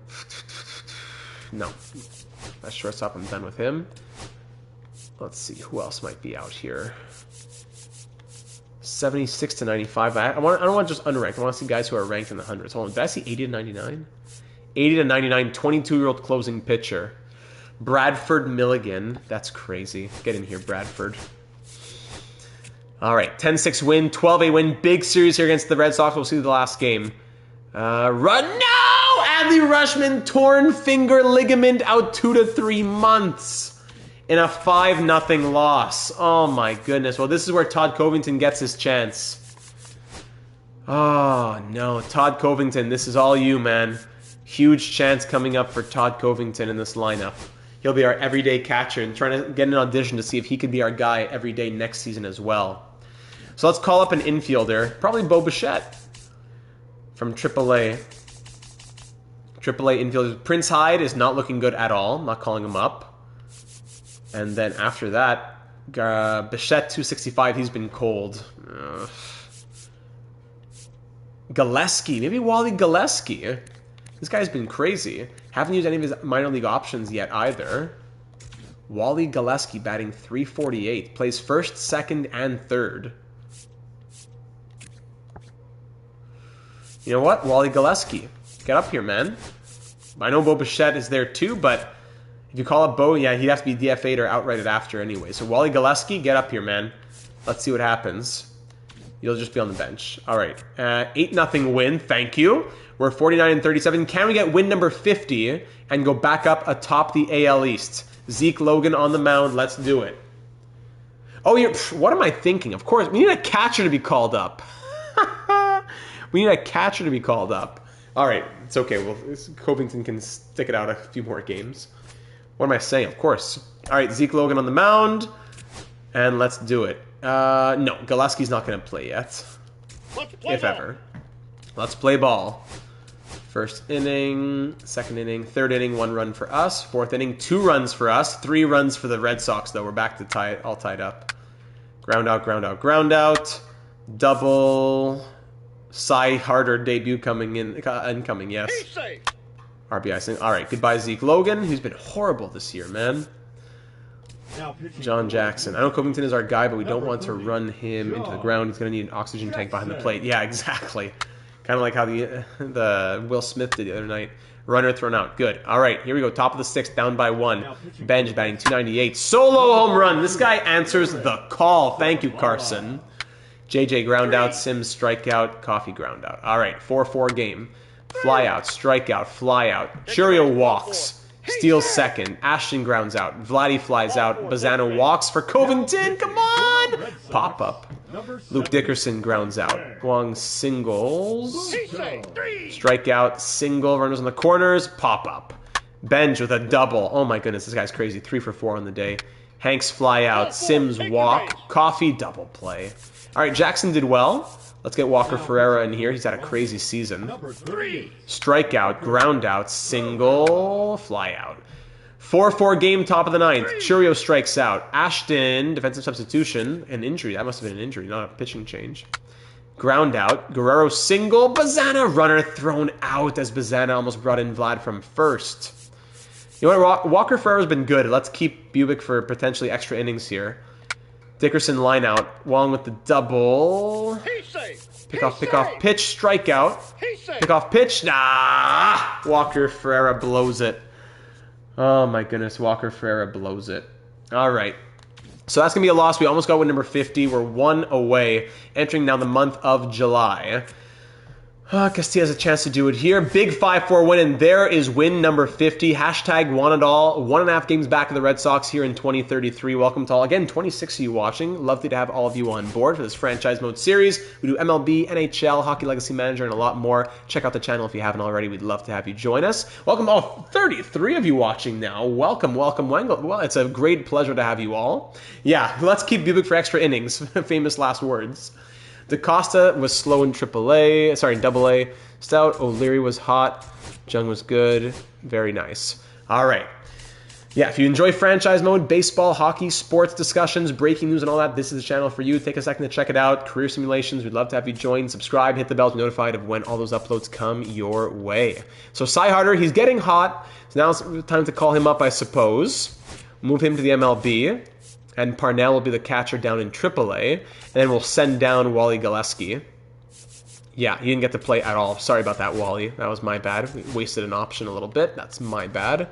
That's shortstop. I'm done with him. Let's see. Who else might be out here? 76-95. I don't want just unranked. I want to see guys who are ranked in the hundreds. Hold on. Did I see 80-99? 80-99. 22-year-old closing pitcher. Bradford Milligan. That's crazy. Get in here, Bradford. All right. 10-6 win. 12-8 win. Big series here against the Red Sox. We'll see the last game. Run. No! Adley Rutschman, torn finger ligament, out 2 to 3 months in a 5-0 loss. Oh, my goodness. Well, this is where Todd Covington gets his chance. Oh, no. Todd Covington, this is all you, man. Huge chance coming up for Todd Covington in this lineup. He'll be our everyday catcher and trying to get an audition to see if he could be our guy every day next season as well. So let's call up an infielder. Probably Bo Bichette from AAA. AAA infielder. Prince Hyde is not looking good at all. I'm not calling him up. And then after that, Bichette 265. He's been cold. Gillespie. Maybe Wally Gillespie. This guy's been crazy. Haven't used any of his minor league options yet either. Wally Gillespie batting 348. Plays first, second, and third. You know what? Wally Gillespie. Get up here, man. I know Bo Bichette is there too, but if you call up Bo, yeah, he'd have to be DFA'd or outrighted after anyway. So Wally Gillespie, get up here, man. Let's see what happens. You'll just be on the bench. All right. 8-0 win. Thank you. We're 49-37. Can we get win number 50 and go back up atop the AL East? Zeke Logan on the mound. Let's do it. Oh, what am I thinking? Of course, we need a catcher to be called up. We need a catcher to be called up. All right. It's okay. Well, Covington can stick it out a few more games. What am I saying? Of course. All right. Zeke Logan on the mound. And let's do it. No, Gillespie's not going to play yet. If ever. Let's play ball. First inning, second inning, third inning, 1 run for us. Fourth inning, 2 runs for us. 3 runs for the Red Sox, though. We're back to all tied up. Ground out, ground out, ground out. Double. Cy Harder debut coming in, incoming, yes. RBI single. All right, goodbye Zeke Logan, who's been horrible this year, man. John Jackson. I know Covington is our guy, but we don't want to run him into the ground. He's going to need an oxygen tank behind the plate. Yeah, exactly. Kind of like how the Will Smith did the other night. Runner thrown out. Good. All right, here we go. Top of the 6th, down by 1. Benj batting 298. Solo home run. This guy answers the call. Thank you, Carson. JJ ground out. Sims strikeout. Coffee ground out. All right, 4-4 game. Fly out. Strikeout. Fly out. Churio walks. Steals second. Ashton grounds out. Vladdy flies out. Bazzano walks for Covington. Come on! Pop up. Luke Dickerson grounds out. Wong singles. Strikeout. Single. Runners on the corners. Pop up. Benj with a double. Oh my goodness, this guy's crazy. 3 for 4 on the day. Hanks fly out. Sims walk. Coffee double play. All right, Jackson did well. Let's get Walker Ferreira in here. He's had a crazy season. Strikeout, ground out, single, fly out. 4-4 game, top of the 9th. Churio strikes out. Ashton, defensive substitution. An injury. That must have been an injury, not a pitching change. Ground out. Guerrero single. Bazzana runner thrown out as Bazzana almost brought in Vlad from first. You know what? Walker Ferreira's been good. Let's keep Bubic for potentially extra innings here. Dickerson line out. Wong with the double. Pick off, pitch, strikeout. Pick off, pitch. Nah! Walker Ferreira blows it. Oh my goodness, Walker Ferreira blows it. All right. So that's going to be a loss. We almost got win number 50. We're 1 away, entering now the month of July. Castilla has a chance to do it here. Big 5-4 win, and there is win number 50. Hashtag won it all. 1.5 games back of the Red Sox here in 2033. Welcome to all. Again, 26 of you watching. Lovely to have all of you on board for this franchise mode series. We do MLB, NHL, Hockey Legacy Manager, and a lot more. Check out the channel if you haven't already. We'd love to have you join us. Welcome all 33 of you watching now. Welcome, welcome, Wengel. Well, it's a great pleasure to have you all. Yeah, let's keep Bubic for extra innings. Famous last words. DaCosta was slow in AA. Stout, O'Leary was hot. Jung was good. Very nice. All right. Yeah, if you enjoy franchise mode, baseball, hockey, sports discussions, breaking news, and all that, this is the channel for you. Take a second to check it out. Career simulations, we'd love to have you join. Subscribe, hit the bell to be notified of when all those uploads come your way. So Cy Harder, he's getting hot. So now it's time to call him up, I suppose. Move him to the MLB. And Parnell will be the catcher down in AAA. And then we'll send down Wally Gillespie. Yeah, he didn't get to play at all. Sorry about that, Wally. That was my bad. We wasted an option a little bit. That's my bad.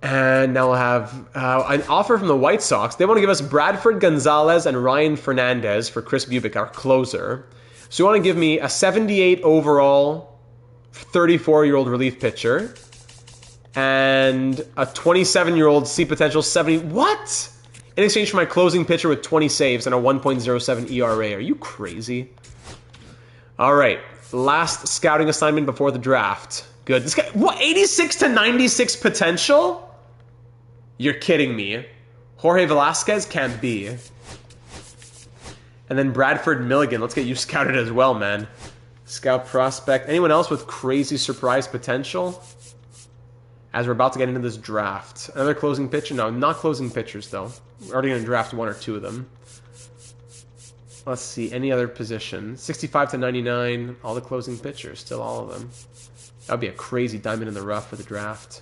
And now we'll have an offer from the White Sox. They want to give us Bradford Gonzalez and Ryan Fernandez for Chris Bubic, our closer. So you want to give me a 78 overall, 34-year-old relief pitcher. And a 27-year-old C potential 70. What? In exchange for my closing pitcher with 20 saves and a 1.07 ERA. Are you crazy? All right. Last scouting assignment before the draft. Good. This guy, what, 86 to 96 potential? You're kidding me. Jorge Velasquez can't be. And then Bradford Milligan. Let's get you scouted as well, man. Scout prospect. Anyone else with crazy surprise potential? As we're about to get into this draft. Another closing pitcher? No, not closing pitchers, though. We're already going to draft 1 or 2 of them. Let's see. Any other position? 65 to 99. All the closing pitchers. Still all of them. That would be a crazy diamond in the rough for the draft.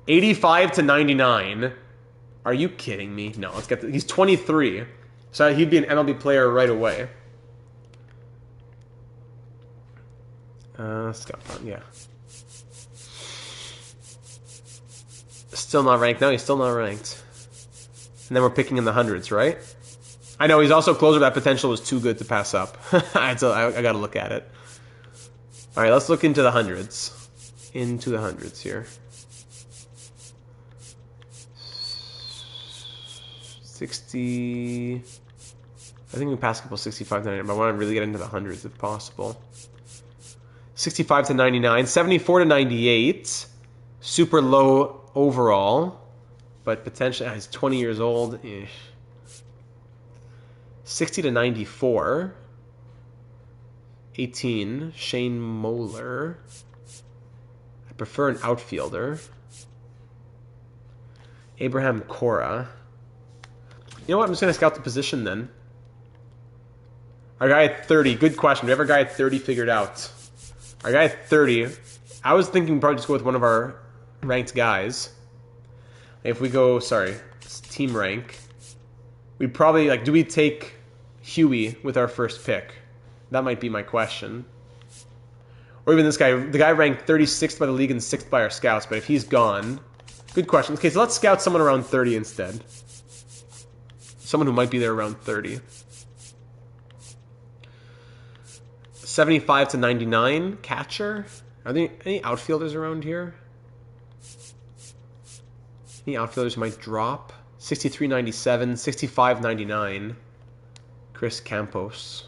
85 to 99. Are you kidding me? No, let's get he's 23. So he'd be an MLB player right away. Scout, yeah. Still not ranked. No, he's still not ranked. And then we're picking in the hundreds, right? I know, he's also closer. That potential was too good to pass up. I got to look at it. All right, let's look into the hundreds. Into the hundreds here. 60... I think we passed a couple 65 to 99, but I want to really get into the hundreds if possible. 65 to 99. 74 to 98. Super low overall, but potentially he's 20 years old. 60 to 94. 18. Shane Moeller. I prefer an outfielder. Abraham Cora. You know what? I'm just going to scout the position then. Our guy at 30. Good question. Do we have our guy at 30 figured out? Our guy at 30. I was thinking probably just go with one of our ranked guys. If we go, sorry, it's team rank. We'd probably, like, do we take Huey with our first pick? That might be my question. Or even this guy. The guy ranked 36th by the league and 6th by our scouts, but if he's gone... Good question. Okay, so let's scout someone around 30 instead. Someone who might be there around 30. 75 to 99. Catcher. Are there any outfielders around here? Any outfielders who might drop? 63.97, 65.99. Chris Campos.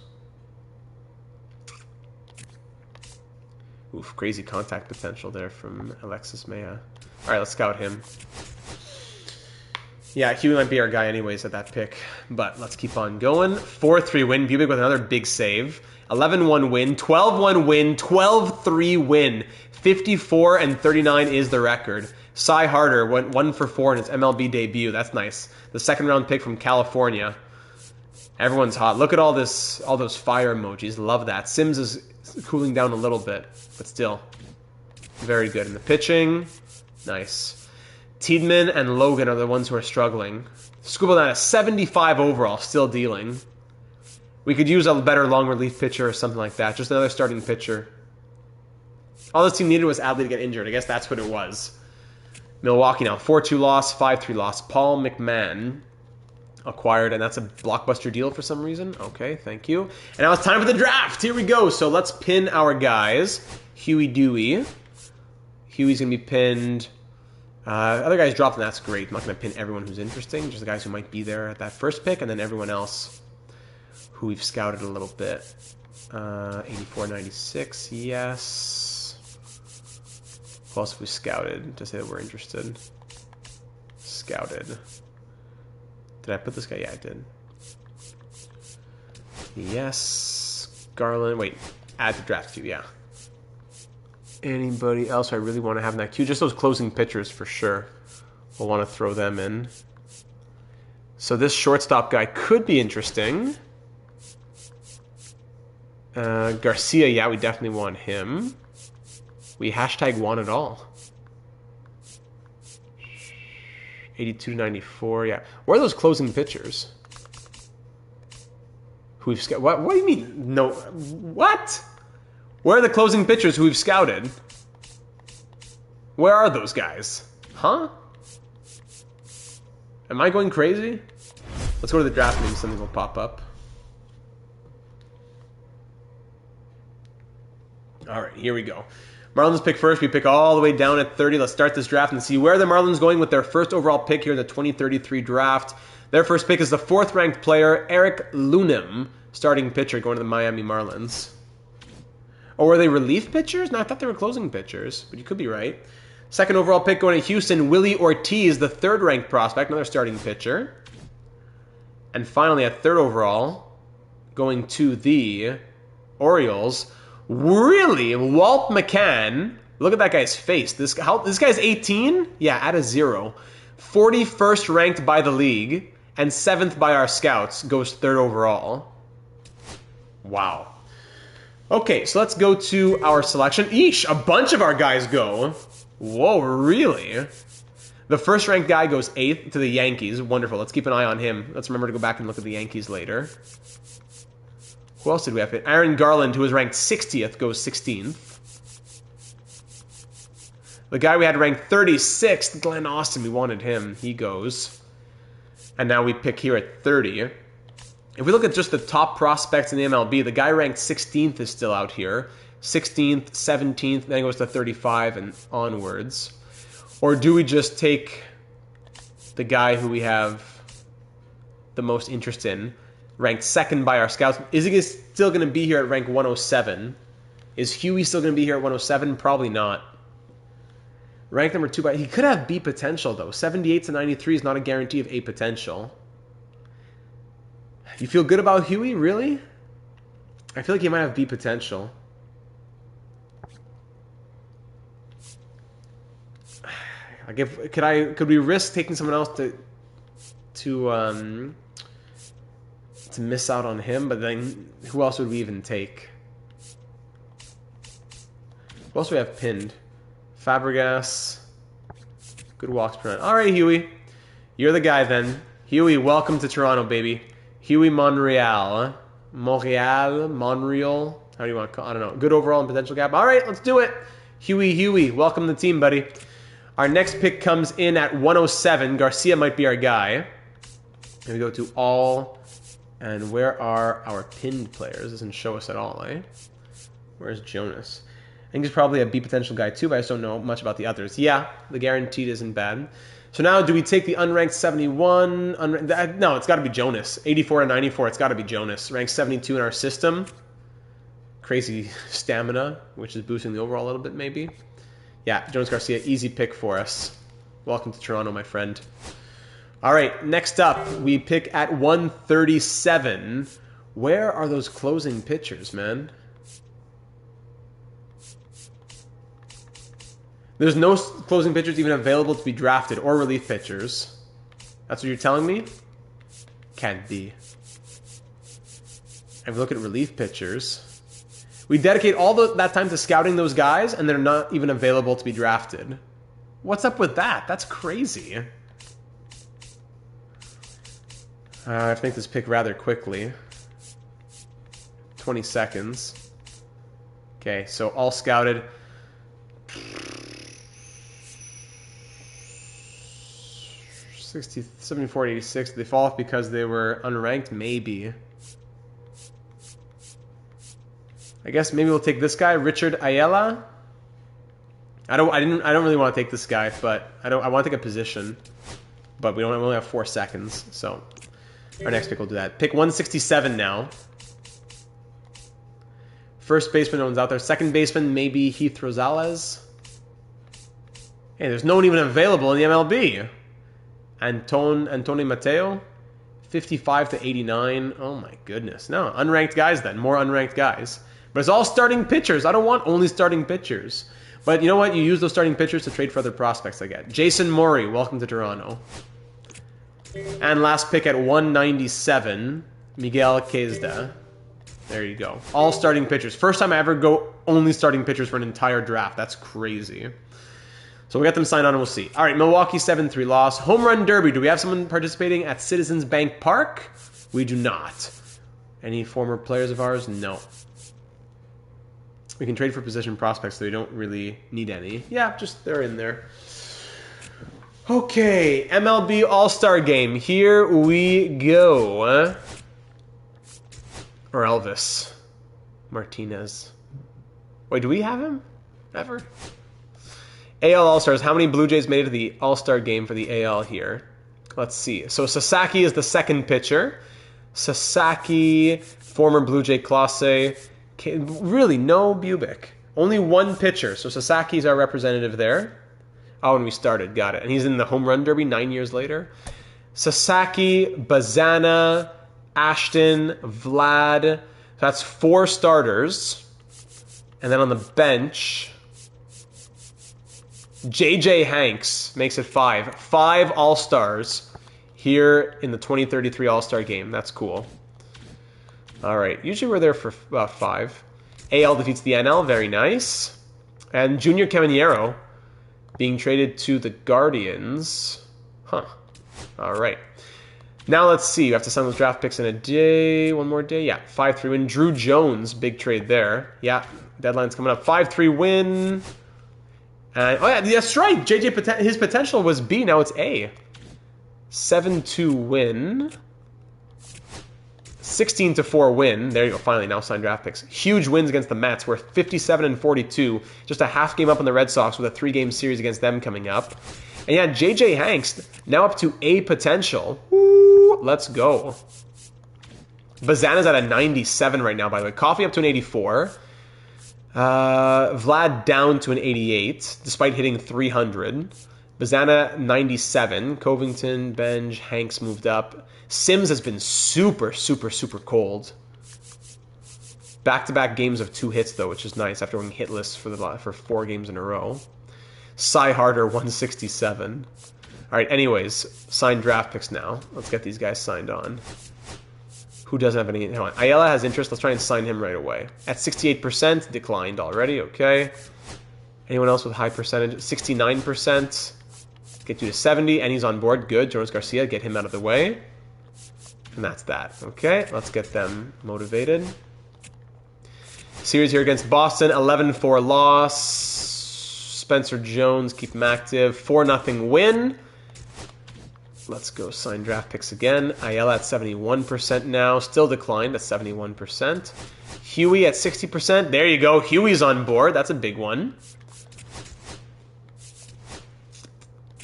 Oof, crazy contact potential there from Alexis Maya. All right, let's scout him. Yeah, Huey might be our guy anyways at that pick, but let's keep on going. 4-3 win. Bubic with another big save. 11-1 win. 12-1 win. 12-3 win. 54 and 39 is the record. Cy Harder went 1 for 4 in his MLB debut. That's nice. The second round pick from California. Everyone's hot. Look at all those fire emojis. Love that. Sims is cooling down a little bit, but still very good. In the pitching, nice. Tiedemann and Logan are the ones who are struggling. Scuba down a 75 overall, still dealing. We could use a better long relief pitcher or something like that. Just another starting pitcher. All this team needed was Adley to get injured. I guess that's what it was. Milwaukee now, 4-2 loss, 5-3 loss. Paul McMahon acquired, and that's a blockbuster deal for some reason. Okay, thank you. And now it's time for the draft. Here we go. So let's pin our guys. Huey Dewey. Huey's going to be pinned. Other guys dropped, and that's great. I'm not going to pin everyone who's interesting. Just the guys who might be there at that first pick, and then everyone else who we've scouted a little bit. 84-96, yes. Who else have we scouted to say that we're interested? Scouted. Did I put this guy? Yeah, I did. Yes. Garland. Wait. Add to draft queue, yeah. Anybody else I really want to have in that queue? Just those closing pitchers for sure. We'll want to throw them in. So this shortstop guy could be interesting. Garcia, yeah, we definitely want him. We hashtag want it all. 82-94, yeah. Where are those closing pitchers? Who we've scouted? What do you mean? No. What? Where are the closing pitchers who we've scouted? Where are those guys? Huh? Am I going crazy? Let's go to the draft, maybe something will pop up. Alright, here we go. Marlins pick first. We pick all the way down at 30. Let's start this draft and see where the Marlins going with their first overall pick here in the 2033 draft. Their first pick is the 4th-ranked player, Eric Lunim, starting pitcher going to the Miami Marlins. Or were they relief pitchers? No, I thought they were closing pitchers, but you could be right. Second overall pick going to Houston, Willie Ortiz, the 3rd-ranked prospect, another starting pitcher. And finally, at 3rd overall, going to the Orioles. Really? Walt McCann. Look at that guy's face. This guy's 18? Yeah, add a 0. 41st ranked by the league and 7th by our scouts. Goes 3rd overall. Wow. Okay, so let's go to our selection. Eesh, a bunch of our guys go. Whoa, really? The first ranked guy goes 8th to the Yankees. Wonderful. Let's keep an eye on him. Let's remember to go back and look at the Yankees later. Who else did we have? Aaron Garland, who was ranked 60th, goes 16th. The guy we had ranked 36th, Glenn Austin, we wanted him. He goes. And now we pick here at 30. If we look at just the top prospects in the MLB, the guy ranked 16th is still out here. 16th, 17th, then it goes to 35 and onwards. Or do we just take the guy who we have the most interest in, ranked 2nd by our scouts? Is he still going to be here at rank 107? Is Huey still going to be here at 107? Probably not. Rank number 2 by... He could have B potential, though. 78 to 93 is not a guarantee of A potential. You feel good about Huey? Really? I feel like he might have B potential. Like could we risk taking someone else to miss out on him? But then who else would we even take? Who else do we have pinned? Fabregas. Good walks per night. All right, Huey, you're the guy then. Huey, welcome to Toronto, baby. Huey Monreal. Monreal. How do you want to call? I don't know. Good overall and potential gap. All right, let's do it. Huey, welcome to the team, buddy. Our next pick comes in at 107. Garcia might be our guy. And we go to all. And where are our pinned players? Doesn't show us at all, eh? Where's Jonas? I think he's probably a B potential guy too, but I just don't know much about the others. Yeah, the guaranteed isn't bad. So now, do we take the unranked 71? No, it's got to be Jonas. 84 to 94, it's got to be Jonas. Ranked 72 in our system. Crazy stamina, which is boosting the overall a little bit, maybe. Yeah, Jonas Garcia, easy pick for us. Welcome to Toronto, my friend. All right, next up, we pick at 137. Where are those closing pitchers, man? There's no closing pitchers even available to be drafted, or relief pitchers. That's what you're telling me? Can't be. If we look at relief pitchers, we dedicate all that time to scouting those guys, and they're not even available to be drafted. What's up with that? That's crazy. I have to make this pick rather quickly. 20 seconds. Okay, so all scouted. 74, 86. Did they fall off because they were unranked? Maybe. I guess maybe we'll take this guy, Richard Ayala. I don't really want to take this guy, but I want to take a position. But we only have 4 seconds, so our next pick will do that. Pick 167 now. First baseman, no one's out there. Second baseman, maybe Heath Rosales. Hey, there's no one even available in the MLB. Antony Mateo, 55 to 89. Oh my goodness. No, unranked guys then. More unranked guys. But it's all starting pitchers. I don't want only starting pitchers. But you know what? You use those starting pitchers to trade for other prospects I get. Jason Morey, welcome to Toronto. And last pick at 197, Miguel Quezda. There you go. All starting pitchers. First time I ever go only starting pitchers for an entire draft. That's crazy. So we'll get them signed on and we'll see. All right, Milwaukee 7-3 loss. Home Run Derby. Do we have someone participating at Citizens Bank Park? We do not. Any former players of ours? No. We can trade for position prospects, so we don't really need any. Yeah, just they're in there. Okay, MLB All-Star Game. Here we go. Or Elvis Martinez. Wait, do we have him? Ever? AL All-Stars. How many Blue Jays made it to the All-Star Game for the AL here? Let's see. So Sasaki is the second pitcher. Sasaki, former Blue Jay Clase. Really, no Bubic. Only one pitcher. So Sasaki's our representative there. Oh, when we started. Got it. And he's in the Home Run Derby 9 years later. Sasaki, Bazana, Ashton, Vlad. That's 4 starters. And then on the bench, JJ Hanks makes it 5. 5 All-Stars here in the 2033 All-Star game. That's cool. All right. Usually we're there for about 5. AL defeats the NL. Very nice. And Junior Caminero being traded to the Guardians. Huh. All right. Now let's see. We have to sign those draft picks in a day. One more day. Yeah. 5-3 win. Drew Jones. Big trade there. Yeah. Deadline's coming up. 5-3 win. And, oh, yeah. That's right. JJ, his potential was B. Now it's A. 7-2 win. 16-4 win. There you go. Finally, now sign draft picks. Huge wins against the Mets. We're 57-42. Just a half game up on the Red Sox with a 3-game series against them coming up. And yeah, JJ Hanks now up to A potential. Woo, let's go. Bazana's at a 97 right now, by the way. Coffee up to an 84. Vlad down to an 88, despite hitting 300. Bazana 97. Covington, Benj, Hanks moved up. Sims has been super, super, super cold. Back-to-back games of 2 hits, though, which is nice after going hitless for 4 games in a row. Cy Harder, 167. All right, anyways, signed draft picks now. Let's get these guys signed on. Who doesn't have any? Hold on. Ayala has interest. Let's try and sign him right away. At 68%, declined already. Okay. Anyone else with high percentage? 69%. Get you to 70, and he's on board. Good. Jonas Garcia, get him out of the way. And that's that. Okay, let's get them motivated. Series here against Boston, 11-4 loss. Spencer Jones, keep him active. 4-0 win. Let's go sign draft picks again. Ayala at 71% now. Still declined at 71%. Huey at 60%. There you go. Huey's on board. That's a big one.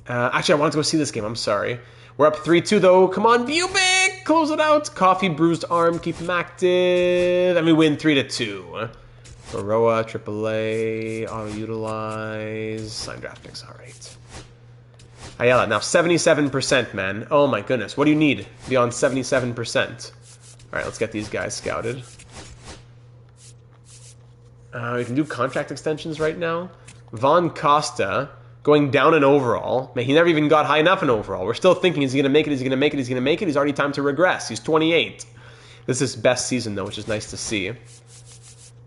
Actually, I wanted to go see this game. I'm sorry. We're up 3-2, though. Come on, Bubic! Close it out. Coffee, bruised arm. Keep him active. And we win 3-2. Baroa, AAA, auto-utilize. Sign draft picks. All right. Ayala, now 77%, man. Oh, my goodness. What do you need beyond 77%? All right, let's get these guys scouted. We can do contract extensions right now. Von Costa going down in overall. Man, he never even got high enough in overall. We're still thinking, is he going to make it? Is he going to make it? Is he going to make it? He's already time to regress. He's 28. This is his best season, though, which is nice to see.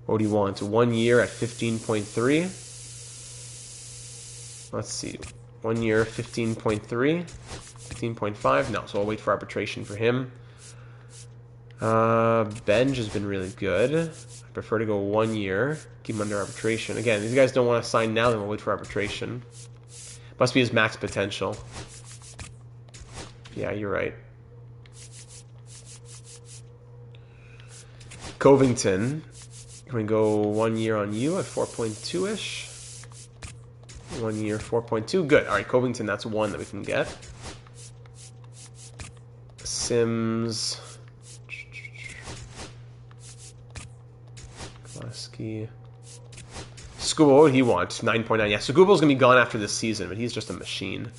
What do you want? 1 year at 15.3. Let's see. 1 year, 15.3. 15.5. No, so I'll wait for arbitration for him. Benj has been really good. I prefer to go 1 year. Keep him under arbitration. Again, these guys don't want to sign now, then we'll wait for arbitration. Must be his max potential. Yeah, you're right. Covington. Can we go 1 year on you at 4.2-ish? 1 year, 4.2. Good. All right, Covington, that's one that we can get. Sims. Klasky. Scuba, what would he want? 9.9. Yeah, Segubo's going to be gone after this season, but he's just a machine.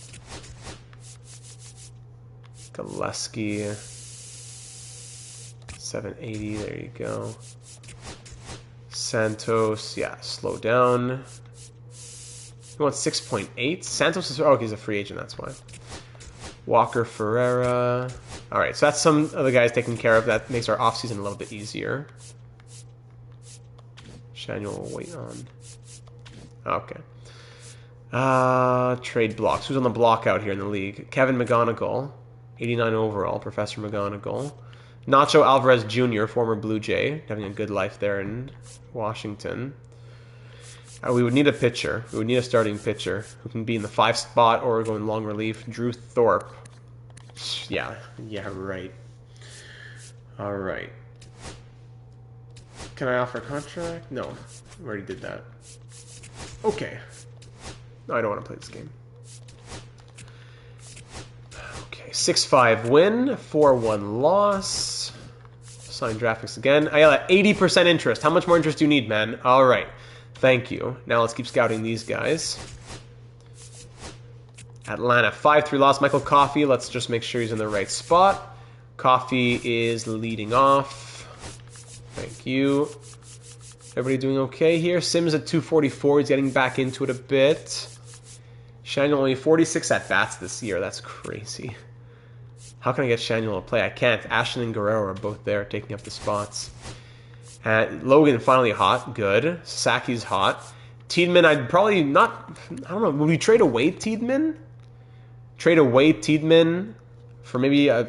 Gillespie. 780. There you go. Santos. Yeah, slow down. He wants 6.8. Santos is... Oh, he's a free agent, that's why. Walker Ferreira. All right, so that's some of the guys taken care of. That makes our offseason a little bit easier. Shanuel will wait on. Okay. Trade blocks. Who's on the block out here in the league? Kevin McGonigal. 89 overall. Professor McGonigal. Nacho Alvarez Jr., former Blue Jay. Having a good life there in Washington. We would need a pitcher. We would need a starting pitcher who can be in the 5 spot or go in long relief. Drew Thorpe. Yeah, right. All right. Can I offer a contract? No, we already did that. Okay. No, I don't want to play this game. Okay, 6-5 win, 4-1 loss. Sign graphics again. Ayala, 80% interest. How much more interest do you need, man? All right. Thank you. Now let's keep scouting these guys. Atlanta, 5-3 loss. Michael Coffey, let's just make sure he's in the right spot. Coffee is leading off. Thank you. Everybody doing okay here? Sims at 244. He's getting back into it a bit. Shanuel only 46 at-bats this year. That's crazy. How can I get Shanuel to play? I can't. Ashton and Guerrero are both there taking up the spots. Logan finally hot. Good. Saki's hot. Tiedemann, I'd probably not... I don't know. Would we trade away Tiedemann? Trade away Tiedemann for maybe a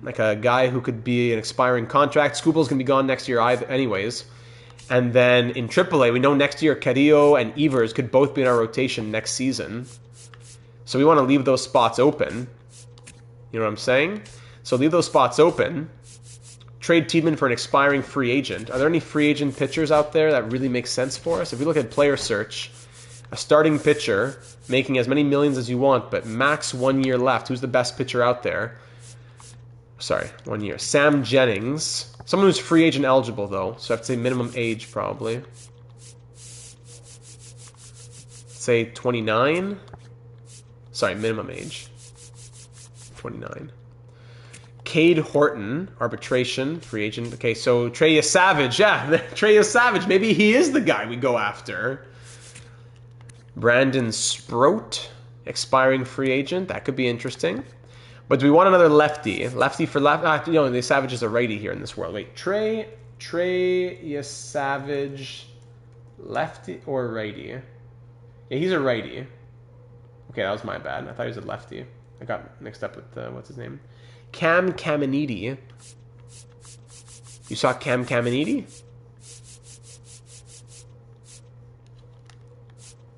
guy who could be an expiring contract. Skubel's going to be gone next year anyways. And then in AAA, we know next year Carrillo and Evers could both be in our rotation next season. So we want to leave those spots open. You know what I'm saying? So leave those spots open. Trade Tiedemann for an expiring free agent. Are there any free agent pitchers out there that really make sense for us? If we look at player search, a starting pitcher making as many millions as you want, but max 1 year left. Who's the best pitcher out there? Sorry, 1 year. Sam Jennings. Someone who's free agent eligible, though. So I have to say minimum age, probably. Say 29. Sorry, minimum age. 29. Cade Horton, arbitration, free agent. Okay, so Trey Savage. Yeah, Trey Savage. Maybe he is the guy we go after. Brandon Sproat, expiring free agent. That could be interesting. But do we want another lefty? Lefty for left? The Savage is a righty here in this world. Wait, Trey Savage, lefty or righty? Yeah, he's a righty. Okay, that was my bad. I thought he was a lefty. I got mixed up with, what's his name? Cam Caminiti. You saw Cam Caminiti?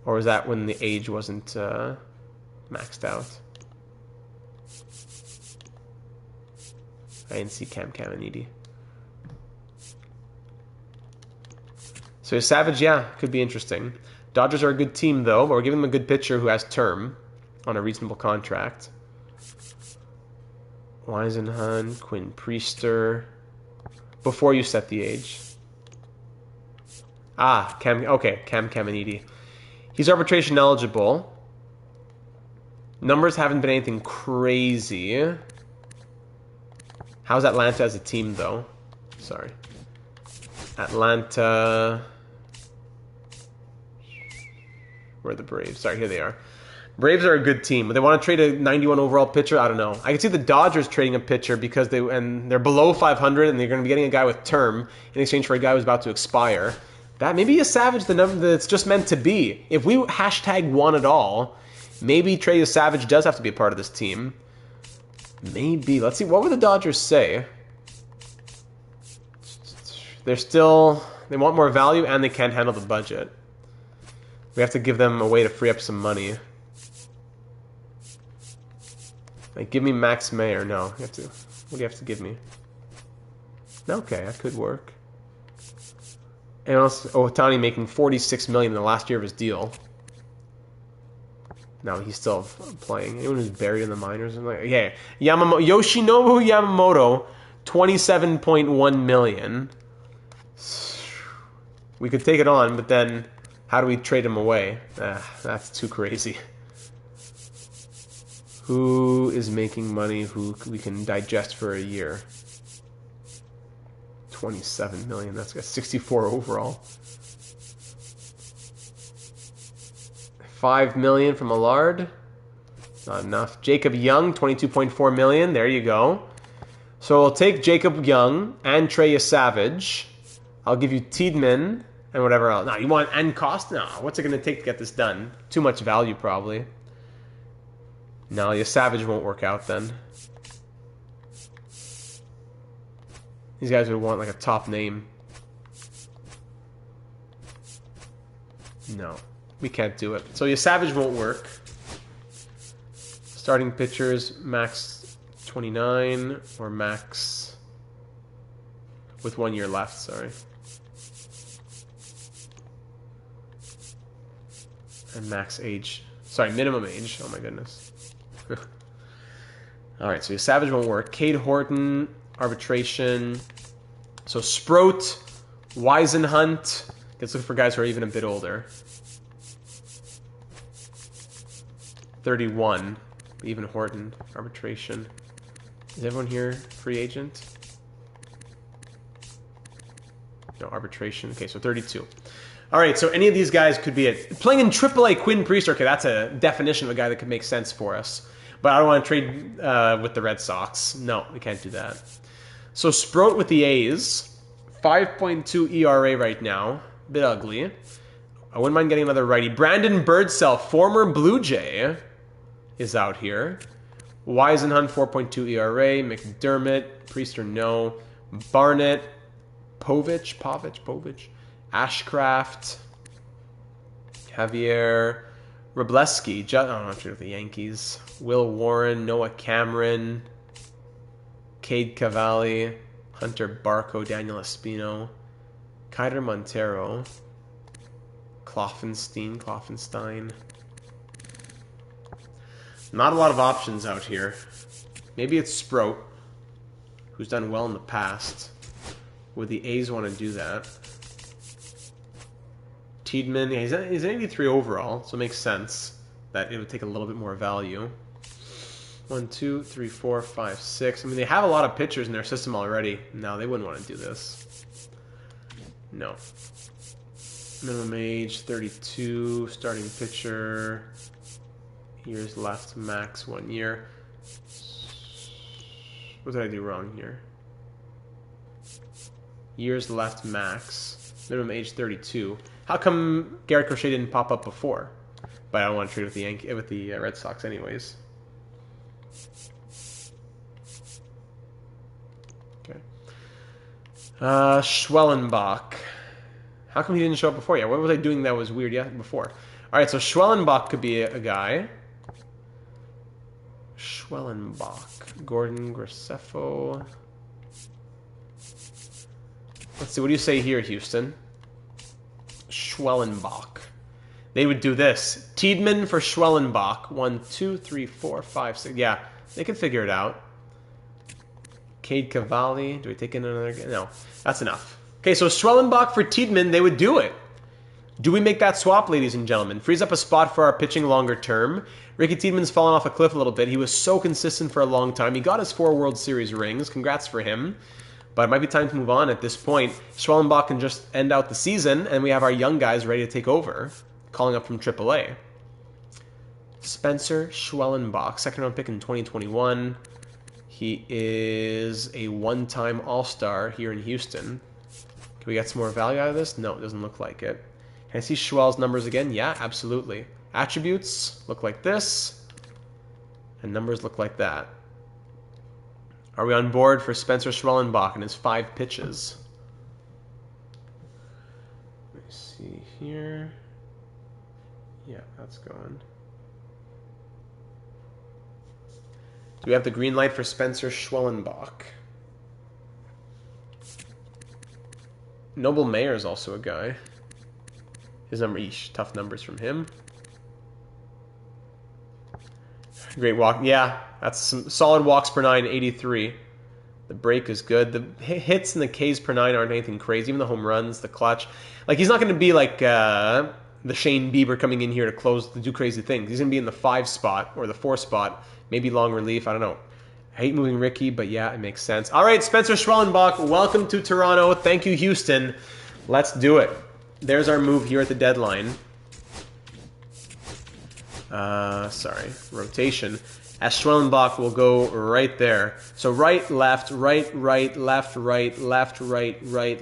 Or was that when the age wasn't maxed out? I didn't see Cam Caminiti. So Savage, yeah, could be interesting. Dodgers are a good team, though, but we're giving them a good pitcher who has term on a reasonable contract. Weisenhunt, Quinn Priester. Before you set the age. Cam Caminiti. He's arbitration eligible. Numbers haven't been anything crazy. How's Atlanta as a team, though? Sorry. Atlanta. Where are the Braves? Sorry, here they are. Braves are a good team, but they want to trade a 91 overall pitcher. I don't know. I can see the Dodgers trading a pitcher because they're below 500 and they're going to be getting a guy with term in exchange for a guy who's about to expire. That maybe a Savage, the number that's just meant to be. If we hashtag want it all, maybe Trey Savage does have to be a part of this team. Maybe. Let's see. What would the Dodgers say? They want more value and they can't handle the budget. We have to give them a way to free up some money. Like, give me Max Mayer. No, you have to. What do you have to give me? Okay, that could work. And also, Ohtani making $46 million in the last year of his deal. No, he's still playing. Anyone who's buried in the minors, yeah. Yoshinobu Yamamoto, $27.1 million. We could take it on, but then how do we trade him away? That's too crazy. Who is making money who we can digest for a year? 27 million. That's got 64 overall. 5 million from Allard. Not enough. Jacob Young, 22.4 million. There you go. So I'll take Jacob Young and Trey Savage. I'll give you Tiedemann and whatever else. No, you want and cost? No. What's it going to take to get this done? Too much value, probably. No, your Savage won't work out then. These guys would want like a top name. No, we can't do it. So your Savage won't work. Starting pitchers, max 29 or max with 1 year left, sorry. And max age. Sorry, minimum age. Oh my goodness. Alright, so your Savage won't work. Cade Horton, arbitration. So Sproat, Weisenhunt. Let's look for guys who are even a bit older. 31. Even Horton, arbitration. Is everyone here free agent? No, arbitration. Okay, so 32. All right, so any of these guys could be it. Playing in AAA, Quinn Priester. Okay, that's a definition of a guy that could make sense for us. But I don't want to trade with the Red Sox. No, we can't do that. So Sproat with the A's. 5.2 ERA right now. Bit ugly. I wouldn't mind getting another righty. Brandon Birdsell, former Blue Jay, is out here. Weisenhunt, 4.2 ERA. McDermott. Priester, no. Barnett. Povich. Ashcraft. Javier. Robleski. I'm not sure with the Yankees. Will Warren. Noah Cameron. Cade Cavalli. Hunter Barco. Daniel Espino. Keider Montero. Kloffenstein. Not a lot of options out here. Maybe it's Sproat, who's done well in the past. Would the A's want to do that? Tiedemann, yeah, he's an 83 overall, so it makes sense that it would take a little bit more value. 1, 2, 3, 4, 5, 6. I mean, they have a lot of pitchers in their system already. No, they wouldn't want to do this. No. Minimum age, 32. Starting pitcher. Years left, max 1 year. What did I do wrong here? Years left, max. Minimum age, 32. How come Garrett Crochet didn't pop up before? But I don't want to trade with the Red Sox anyways. Okay. Schwellenbach. How come he didn't show up before? Yeah, what was I doing that was weird before? All right, so Schwellenbach could be a guy. Schwellenbach. Gordon Graceffo. Let's see, what do you say here, Houston? Schwellenbach. They would do this. Tiedemann for Schwellenbach. 1, 2, 3, 4, 5, 6. Yeah, they can figure it out. Cade Cavalli. Do we take in another guy? No, that's enough. Okay, so Schwellenbach for Tiedemann, they would do it. Do we make that swap, ladies and gentlemen? Frees up a spot for our pitching longer term. Ricky Tiedemann's fallen off a cliff a little bit. He was so consistent for a long time. He got his 4 World Series rings. Congrats for him. But it might be time to move on at this point. Schwellenbach can just end out the season, and we have our young guys ready to take over. Calling up from AAA. Spencer Schwellenbach, second-round pick in 2021. He is a one-time All-Star here in Houston. Can we get some more value out of this? No, it doesn't look like it. Can I see Schwell's numbers again? Yeah, absolutely. Attributes look like this, and numbers look like that. Are we on board for Spencer Schwellenbach and his 5 pitches? Let me see here. Yeah, that's going. Do we have the green light for Spencer Schwellenbach? Noble Mayer is also a guy. His number, tough numbers from him. Great walk. Yeah, that's some solid walks per 9, 83. The break is good. The hits and the Ks per 9 aren't anything crazy. Even the home runs, the clutch. Like, he's not going to be like the Shane Bieber coming in here to do crazy things. He's going to be in the 5 spot or the 4 spot. Maybe long relief. I don't know. I hate moving Ricky, but yeah, it makes sense. All right, Spencer Schwellenbach, welcome to Toronto. Thank you, Houston. Let's do it. There's our move here at the deadline. Sorry, rotation. As Schwellenbach will go right there. So right, left, left, right, left, right,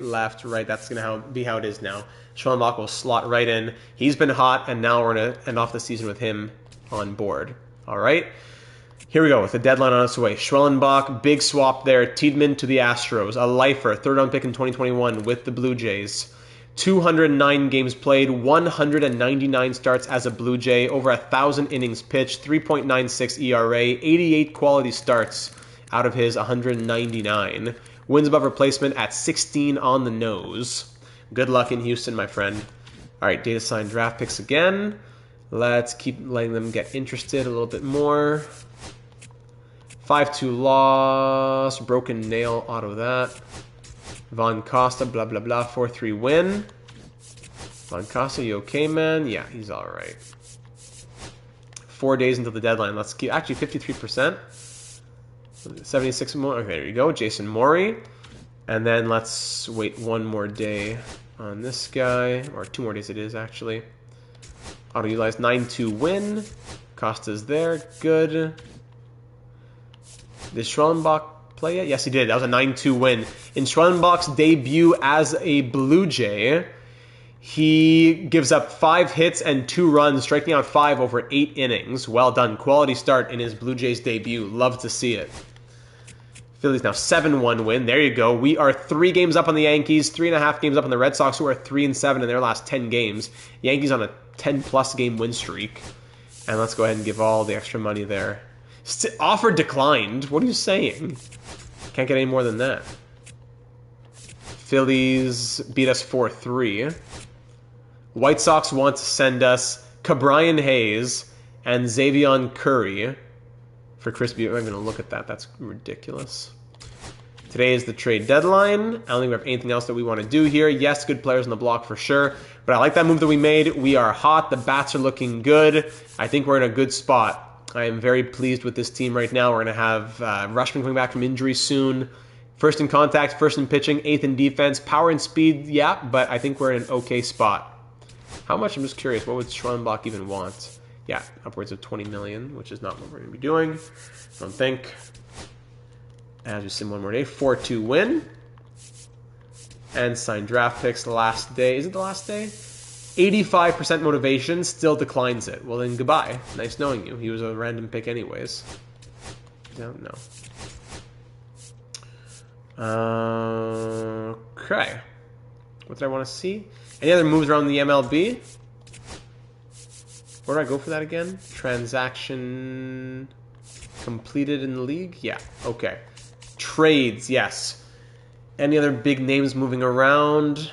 left, right. That's going to be how it is now. Schwellenbach will slot right in. He's been hot, and now we're going to end off the season with him on board. All right. Here we go with the deadline on its way. Schwellenbach, big swap there. Tiedemann to the Astros. A lifer, 3rd-round pick in 2021 with the Blue Jays. 209 games played, 199 starts as a Blue Jay, over 1,000 innings pitched, 3.96 ERA, 88 quality starts out of his 199. Wins above replacement at 16 on the nose. Good luck in Houston, my friend. All right, data sign draft picks again. Let's keep letting them get interested a little bit more. 5-2 loss, broken nail, auto that. Von Costa, blah, blah, blah, 4-3 win. Von Costa, you okay, man? Yeah, he's all right. 4 days until the deadline. Let's keep, actually, 53%. 76 more. Okay, there you go. Jason Morey. And then let's wait one more day on this guy. Or 2 more days it is, actually. Auto-utilize 9-2 win. Costa's there. Good. Did Schwellenbach play yet? Yes, he did. That was a 9-2 win. In Schwellenbach's debut as a Blue Jay, he gives up 5 hits and 2 runs, striking out 5 over 8 innings. Well done. Quality start in his Blue Jays debut. Love to see it. Phillies now 7-1 win. There you go. We are 3 games up on the Yankees, 3.5 games up on the Red Sox, who are 3-7 in their last 10 games. Yankees on a 10-plus game win streak. And let's go ahead and give all the extra money there. Offer declined. What are you saying? Can't get any more than that. Phillies beat us 4-3. White Sox want to send us Cabrian Hayes and Xavier Curry for Chris Butte. I'm not going to look at that. That's ridiculous. Today is the trade deadline. I don't think we have anything else that we want to do here. Yes, good players on the block for sure. But I like that move that we made. We are hot. The bats are looking good. I think we're in a good spot. I am very pleased with this team right now. We're going to have Rushman coming back from injury soon. First in contact, first in pitching, 8th in defense. Power and speed, yeah, but I think we're in an okay spot. How much? I'm just curious. What would Schwellenbach even want? Yeah, upwards of 20 million, which is not what we're going to be doing. I don't think. As we sim one more day, 4-2 win. And sign draft picks last day. Is it the last day? 85% motivation, still declines it. Well, then goodbye. Nice knowing you. He was a random pick anyways. Don't know. Okay. What did I want to see? Any other moves around the MLB? Where do I go for that again? Transaction completed in the league? Yeah, okay. Trades, yes. Any other big names moving around?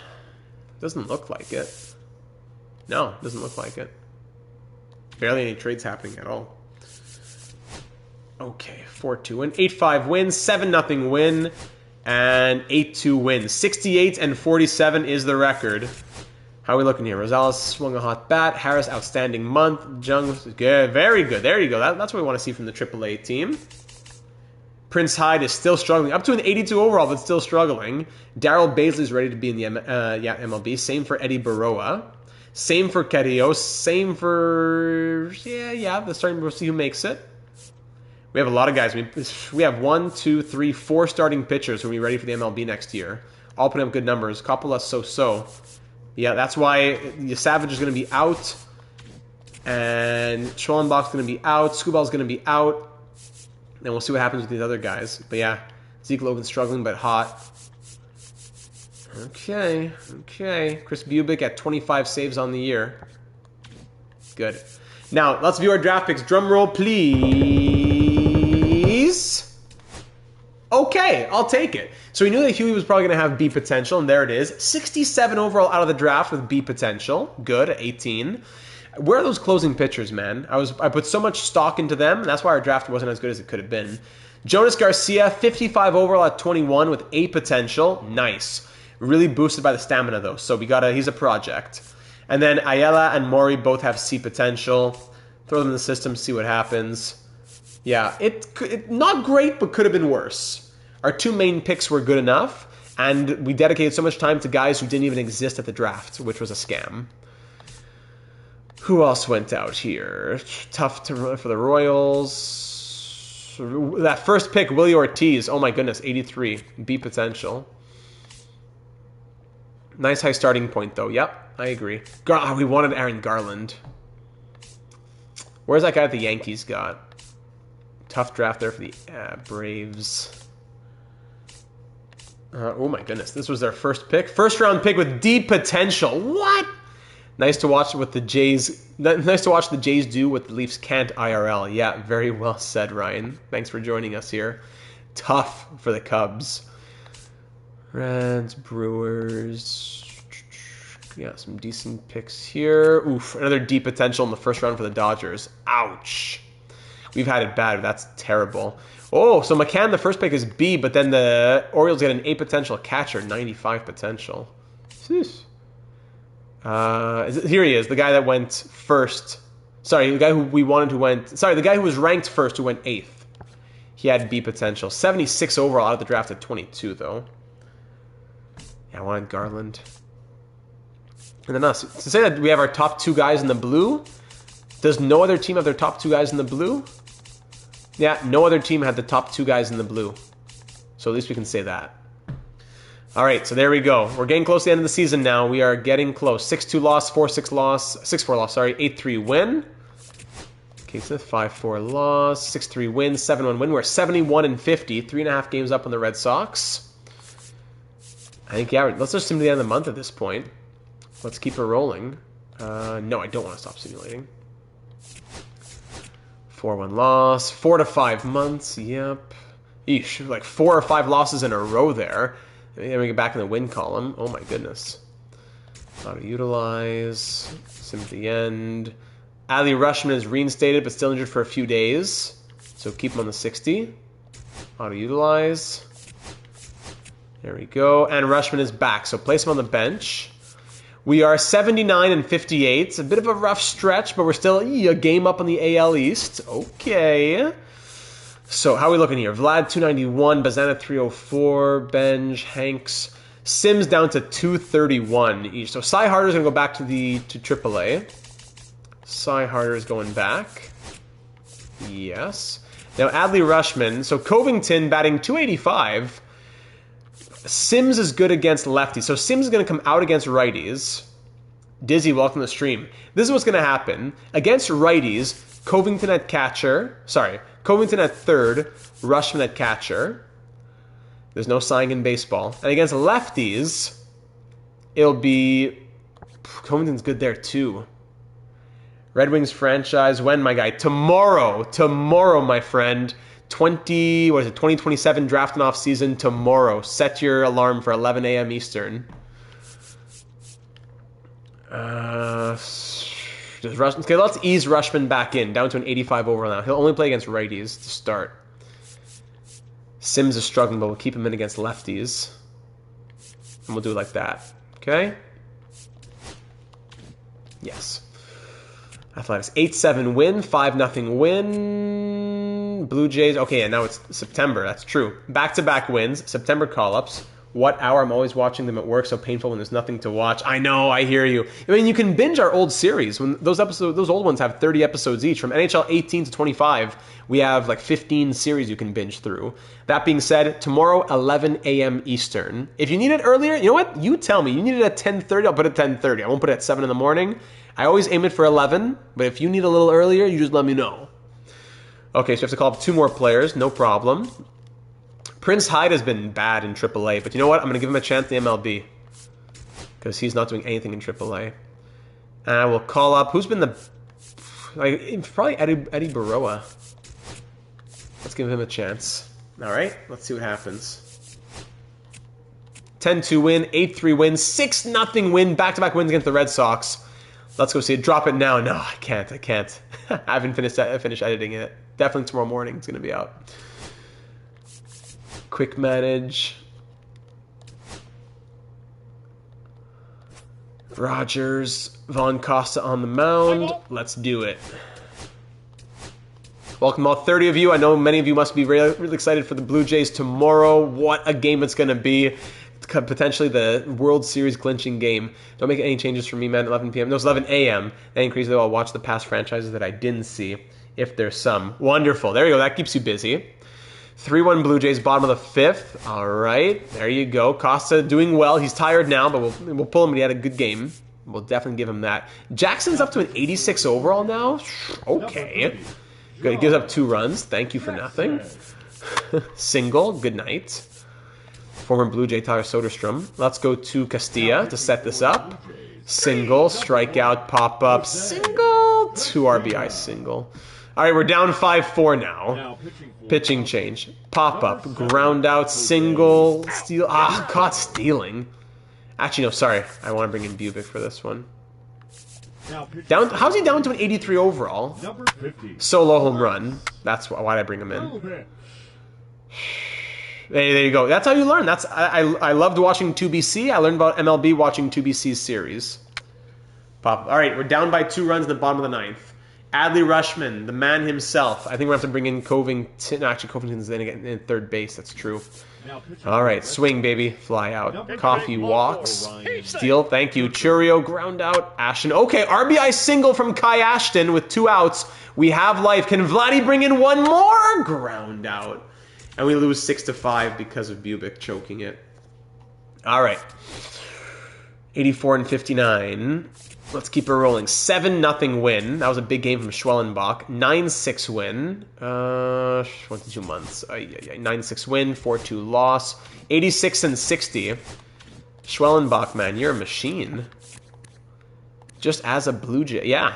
Doesn't look like it. No, doesn't look like it. Barely any trades happening at all. Okay, 4-2 win. 8-5 win, 7-0 win, and 8-2 win. 68 and 47 is the record. How are we looking here? Rosales swung a hot bat. Harris, outstanding month. Jung was good. Very good. There you go. That's what we want to see from the AAA team. Prince Hyde is still struggling. Up to an 82 overall, but still struggling. Darrell Baisley's ready to be in the MLB. Same for Eddie Baroa. Same for Carrillo. Same for... Yeah. The starting... We'll see who makes it. We have a lot of guys. We have 1, 2, 3, 4 starting pitchers who will be ready for the MLB next year. All putting up good numbers. Coppola so-so. Yeah, that's why Savage is going to be out. And Schwellenbach's going to be out. Skubal's going to be out. And we'll see what happens with these other guys. But yeah, Zeke Logan's struggling but hot. Okay. Chris Bubick at 25 saves on the year. Good. Now, let's view our draft picks. Drum roll, please. Okay, I'll take it. So we knew that Huey was probably going to have B potential, and there it is. 67 overall out of the draft with B potential. Good, at 18. Where are those closing pitchers, man? I put so much stock into them, and that's why our draft wasn't as good as it could have been. Jonas Garcia, 55 overall at 21 with A potential. Nice. Really boosted by the stamina, though, so he's a project. And then Ayala and Mori both have C potential. Throw them in the system, see what happens. Yeah, it not great, but could have been worse. Our 2 main picks were good enough, and we dedicated so much time to guys who didn't even exist at the draft, which was a scam. Who else went out here? Tough for the Royals. That first pick, Willie Ortiz. Oh my goodness, 83. B potential. Nice high starting point, though. Yep, I agree. We wanted Aaron Garland. Where's that guy that the Yankees got? Tough draft there for the Braves. Oh my goodness, this was their first pick. First round pick with D potential. What? Nice to watch what the Jays. Nice to watch the Jays do what the Leafs can't IRL. Yeah, very well said, Ryan. Thanks for joining us here. Tough for the Cubs. Reds, Brewers. Yeah, some decent picks here. Oof, another D potential in the first round for the Dodgers. Ouch. We've had it bad. That's terrible. Oh, so McCann, the first pick is B, but then the Orioles get an A potential catcher, 95 potential. Here he is, the guy that went first. Sorry, the guy who we wanted who went... Sorry, the guy who was ranked first who went 8th. He had B potential. 76 overall out of the draft at 22, though. Yeah, I wanted Garland. And then us. To say that we have our top 2 guys in the blue, does no other team have their top 2 guys in the blue? Yeah, no other team had the top 2 guys in the blue. So at least we can say that. All right, so there we go. We're getting close to the end of the season now. We are getting close. 6-2 loss, 4-6 loss, 6-4 loss, sorry, 8-3 win. Okay, so 5-4 loss, 6-3 win, 7-1 win. We're 71-50, 3.5 games up on the Red Sox. I think, yeah, let's just simulate the end of the month at this point. Let's keep it rolling. No, I don't want to stop simulating. 4-1 loss, 4 to 5 months, yep. Eesh, like 4 or 5 losses in a row there. Then we get back in the win column. Oh my goodness. Auto utilize. Sim at the end. Adley Rutschman is reinstated but still injured for a few days. So keep him on the 60. Auto utilize. There we go. And Rutschman is back. So place him on the bench. We are 79-58. It's a bit of a rough stretch, but we're still a game up on the AL East. Okay. So how are we looking here? Vlad 291, Bazana 304, Benj, Hanks, Sims down to 231 each. So Cy Harder is going to go back to AAA. Cy Harder is going back. Yes. Now Adley Rutschman. So Covington batting 285. Sims is good against lefties. So Sims is going to come out against righties. Dizzy, welcome to the stream. This is what's going to happen. Against righties, Covington at catcher. Sorry. Covington at third, Rutschman at catcher. There's no signing in baseball. And against lefties, it'll be... Covington's good there too. Red Wings franchise, when, my guy? Tomorrow. Tomorrow, my friend. 2027 draft and off season tomorrow. Set your alarm for 11 a.m. Eastern. Okay, let's ease Rutschman back in, down to an 85 overall now. He'll only play against righties to start. Sims is struggling, but we'll keep him in against lefties. And we'll do it like that. Okay? Yes. Athletics, 8-7 win, 5-0 win. Blue Jays, okay, and now it's September, that's true. Back-to-back wins, September call-ups. What hour? I'm always watching them at work, so painful when there's nothing to watch. I know, I hear you. I mean, you can binge our old series. When those old ones have 30 episodes each. From NHL 18 to 25, we have like 15 series you can binge through. That being said, tomorrow, 11 a.m. Eastern. If you need it earlier, you know what? You tell me. You need it at 10:30, I'll put it at 10:30. I won't put it at 7 in the morning. I always aim it for 11, but if you need a little earlier, you just let me know. Okay, so you have to call up 2 more players, no problem. Prince Hyde has been bad in AAA, but you know what? I'm going to give him a chance in the MLB because he's not doing anything in AAA. And I will call up... Who's been the... probably Eddie Baroa. Let's give him a chance. All right, let's see what happens. 10-2 win, 8-3 win, 6-0 win, back-to-back wins against the Red Sox. Let's go see it. Drop it now. No, I can't. I haven't finished editing it. Definitely tomorrow morning it's going to be out. Quick manage. Rogers, Von Costa on the mound. Let's do it. Welcome all 30 of you. I know many of you must be really, really excited for the Blue Jays tomorrow. What a game it's going to be. Potentially the World Series clinching game. Don't make any changes for me, man. 11 p.m. No, it's 11 a.m. That increases, though. I'll watch the past franchises that I didn't see, if there's some. Wonderful. There you go. That keeps you busy. 3-1 Blue Jays, bottom of the 5th. All right. There you go. Costa doing well. He's tired now, but we'll pull him, but he had a good game. We'll definitely give him that. Jackson's up to an 86 overall now. Okay. Good. He gives up 2 runs. Thank you for nothing. Single. Good night. Former Blue Jay Tyler Soderstrom. Let's go to Castilla to set this up. Single, strikeout, pop-up, single, 2 RBI single. All right, we're down 5-4 now. Pitching change. Pop-up, ground out, single, steal. Ah, caught stealing. Actually, no, sorry. I want to bring in Bubic for this one. Down. How's he down to an 83 overall? Solo home run. That's why I bring him in. There you go. That's how you learn. I loved watching 2BC. I learned about MLB watching 2BC's series. Pop. All right, we're down by 2 runs in the bottom of the 9th. Adley Rutschman, the man himself. I think we're going to have to bring in Covington. No, actually, Covington's in third base. That's true. All right, swing, baby. Fly out. Coffee walks. Steal, thank you. Churio, ground out. Ashton. Okay, RBI single from Kai Ashton with 2 outs. We have life. Can Vladdy bring in one more? Ground out. And we lose 6-5 because of Bubic choking it. All right. 84 and 59. Let's keep it rolling. 7-0 win. That was a big game from Schwellenbach. 9-6 win. 22 months. 9-6 win. 4-2 loss. 86 and 60. Schwellenbach, man, you're a machine. Just as a Blue Jay. Yeah.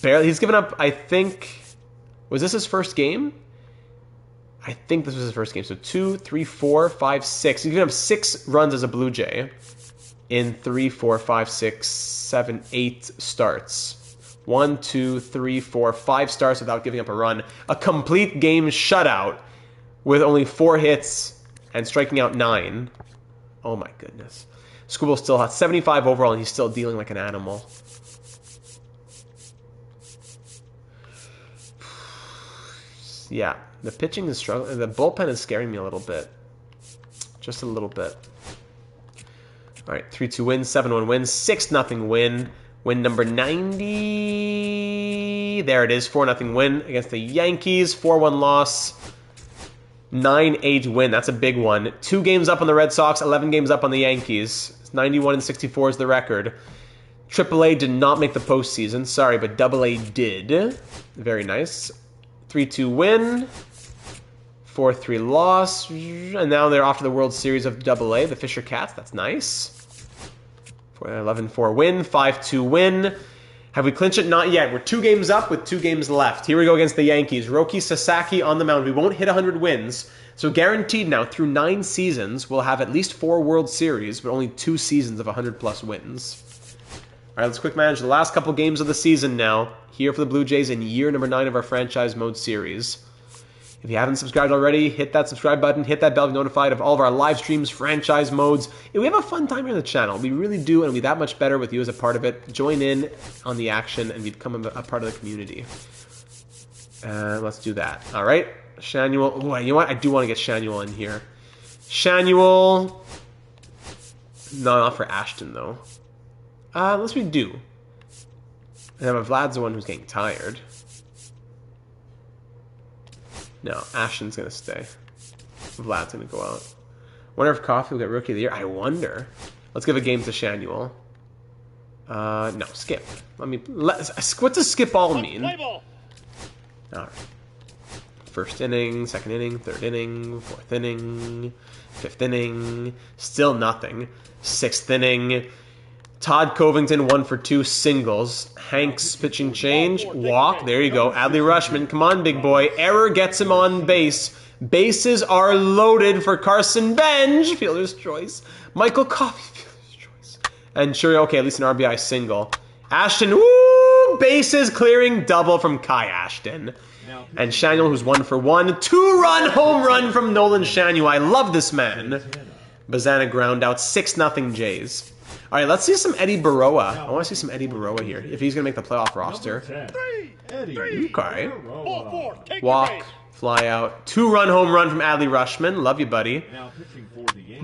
Barely. He's given up, I think... Was this his first game? I think this was his first game. So 2, 3, 4, 5, 6. He's given up 6 runs as a Blue Jay in 3, 4, 5, 6, 7, 8 starts. 1, 2, 3, 4, 5 starts without giving up a run. A complete game shutout with only 4 hits and striking out 9. Oh my goodness. Scooble still has 75 overall and he's still dealing like an animal. Yeah, the pitching is struggling. The bullpen is scaring me a little bit. Just a little bit. All right, 3-2 win, 7-1 win, 6-0 win. Win number 90. There it is, 4-0 win against the Yankees. 4-1 loss. 9-8 win. That's a big one. 2 games up on the Red Sox, 11 games up on the Yankees. 91 and 64 is the record. AAA did not make the postseason. Sorry, but AA did. Very nice. 3-2 win. 4-3 loss. And now they're off to the World Series of AA, the Fisher Cats. That's nice. 11-4 win. 5-2 win. Have we clinched it? Not yet. We're 2 games up with 2 games left. Here we go against the Yankees. Roki Sasaki on the mound. We won't hit 100 wins. So guaranteed now, through 9 seasons, we'll have at least 4 World Series, but only 2 seasons of 100-plus wins. All right, let's quick manage the last couple games of the season now. Here for the Blue Jays in year number 9 of our franchise mode series. If you haven't subscribed already, hit that subscribe button, hit that bell to be notified of all of our live streams, franchise modes. We have a fun time here on the channel. We really do, and it'll be that much better with you as a part of it. Join in on the action and become a part of the community. Let's do that. All right, Shanuel. Oh, you know what? I do want to get Shanuel in here. Shanuel. No, not for Ashton, though. Unless we do. And Vlad's the one who's getting tired. No, Ashton's going to stay. Vlad's going to go out. Wonder if Coffee will get Rookie of the Year. I wonder. Let's give a game to Shanuel. No, skip. What's a skip all mean? All right. First inning, second inning, third inning, fourth inning, fifth inning. Still nothing. Sixth inning. Todd Covington, 1 for 2 singles. Hanks pitching change. Walk. There you go. Adley Rutschman. Come on, big boy. Error gets him on base. Bases are loaded for Carson Benj. Fielder's choice. Michael Coffey. Fielder's choice. And sure, okay, at least an RBI single. Ashton. Woo! Bases clearing double from Kai Ashton. And Shanuel, who's 1 for 1. 2-run home run from Nolan Shanuel. I love this man. Bazana ground out. 6-0 Jays. All right, let's see some Eddie Baroa. I want to see some Eddie Baroa here, if he's going to make the playoff roster. Okay. Walk, fly out. 2-run home run from Adley Rutschman. Love you, buddy.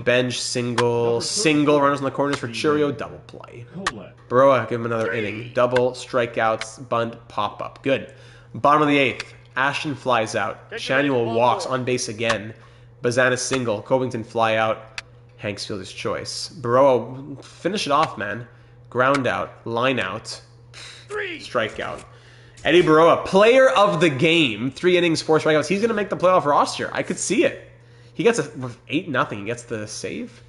Bench, single, runners in the corners for Churio, double play. Baroa, give him another inning. Double, strikeouts, bunt, pop-up. Good. Bottom of the 8th. Ashton flies out. Shanuel walks on base again. Bazana single. Covington fly out. Hanks Fielder's choice. Baroa, finish it off, man. Ground out, line out, strikeout. Eddie Baroa, player of the game. 3 innings, 4 strikeouts. He's going to make the playoff roster. I could see it. He gets 8-0. He gets the save.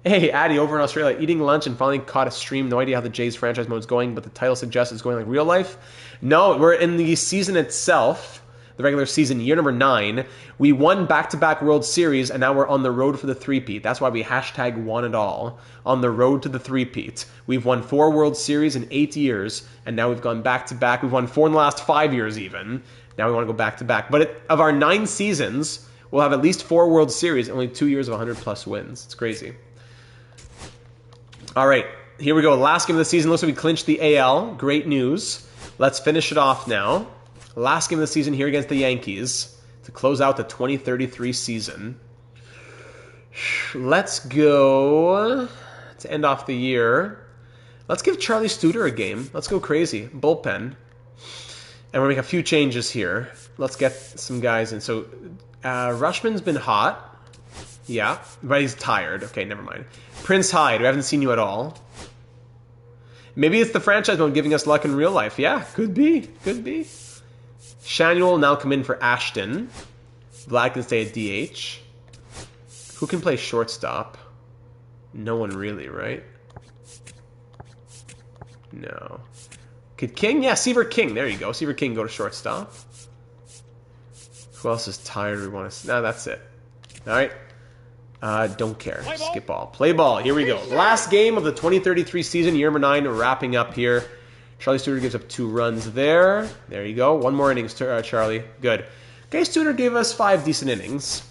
Hey, Addy, over in Australia, eating lunch and finally caught a stream. No idea how the Jays franchise mode's going, but the title suggests it's going like real life. No, we're in the season itself. The regular season, year number 9, we won back-to-back World Series, and now we're on the road for the three-peat. That's why we #won it all. On the road to the three-peat. We've won 4 World Series in 8 years, and now we've gone back-to-back. We've won 4 in the last 5 years even. Now we want to go back-to-back. But of our 9 seasons, we'll have at least 4 World Series, only 2 years of 100-plus wins. It's crazy. All right, here we go. Last game of the season. Looks like we clinched the AL. Great news. Let's finish it off now. Last game of the season here against the Yankees to close out the 2033 season. Let's go to end off the year. Let's give Charlie Studer a game. Let's go crazy. Bullpen. And we'll make a few changes here. Let's get some guys in. So, Rushman's been hot. Yeah, but he's tired. Okay, never mind. Prince Hyde, we haven't seen you at all. Maybe it's the franchise mode giving us luck in real life. Yeah, could be. Could be. Shanuel will now come in for Ashton. Vlad can stay at DH. Who can play shortstop? No one really, right? No. Could King? Yeah, Seaver King. There you go. Seaver King go to shortstop. Who else is tired we want to... No, that's it. All right. Don't care. Skip ball. Play ball. Here we go. Last game of the 2033 season, year number 9, wrapping up here. Charlie Studer gives up 2 runs there. There you go. 1 more innings, Charlie. Good. Okay, Studer gave us 5 decent innings.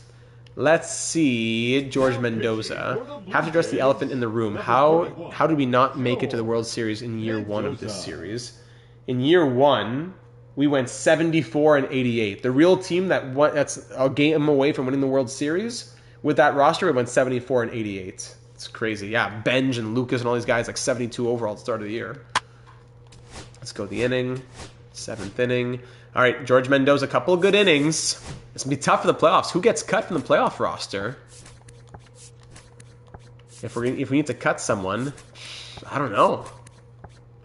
Let's see. George Mendoza. Have to address the elephant in the room. How did we not make it to the World Series in year 1 of this series? In year 1, we went 74 and 88. The real team that's a game away from winning the World Series, with that roster, we went 74 and 88. It's crazy. Yeah, Benj and Lucas and all these guys, like 72 overall at the start of the year. Let's go the inning. 7th inning. All right, George Mendoza, a couple of good innings. It's going to be tough for the playoffs. Who gets cut from the playoff roster? If we need to cut someone, I don't know.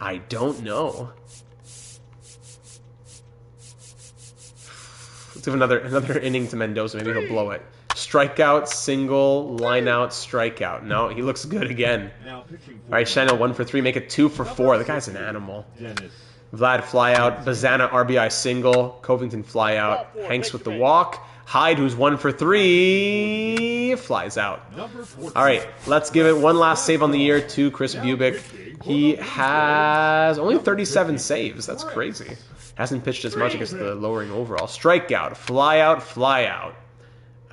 I don't know. Let's give another inning to Mendoza. Maybe he'll blow it. Strikeout, single, line out, strikeout. No, he looks good again. All right, Chanel 1 for 3, make it 2 for 4. The guy's an animal. Vlad fly out, Bazana RBI single, Covington fly out, Hanks with the walk, Hyde, who's 1 for 3, flies out. All right, let's give it one last save on the year to Chris Bubick. He has only 37 saves. That's crazy. Hasn't pitched as much against the lowering overall. Strikeout, fly out, fly out.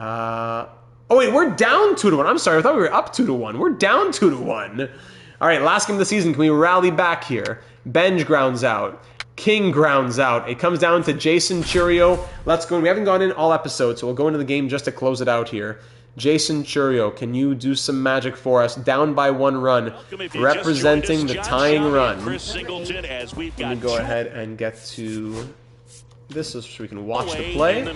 Oh wait, we're down 2-1. I'm sorry, I thought we were up 2-1. We're down 2-1. All right, last game of the season. Can we rally back here? Benj grounds out. King grounds out. It comes down to Jason Churio. Let's go. We haven't gone in all episodes, so we'll go into the game just to close it out here. Jason Churio, can you do some magic for us? Down by 1 run, representing the tying run. Let me go ahead and get to this so we can watch the play.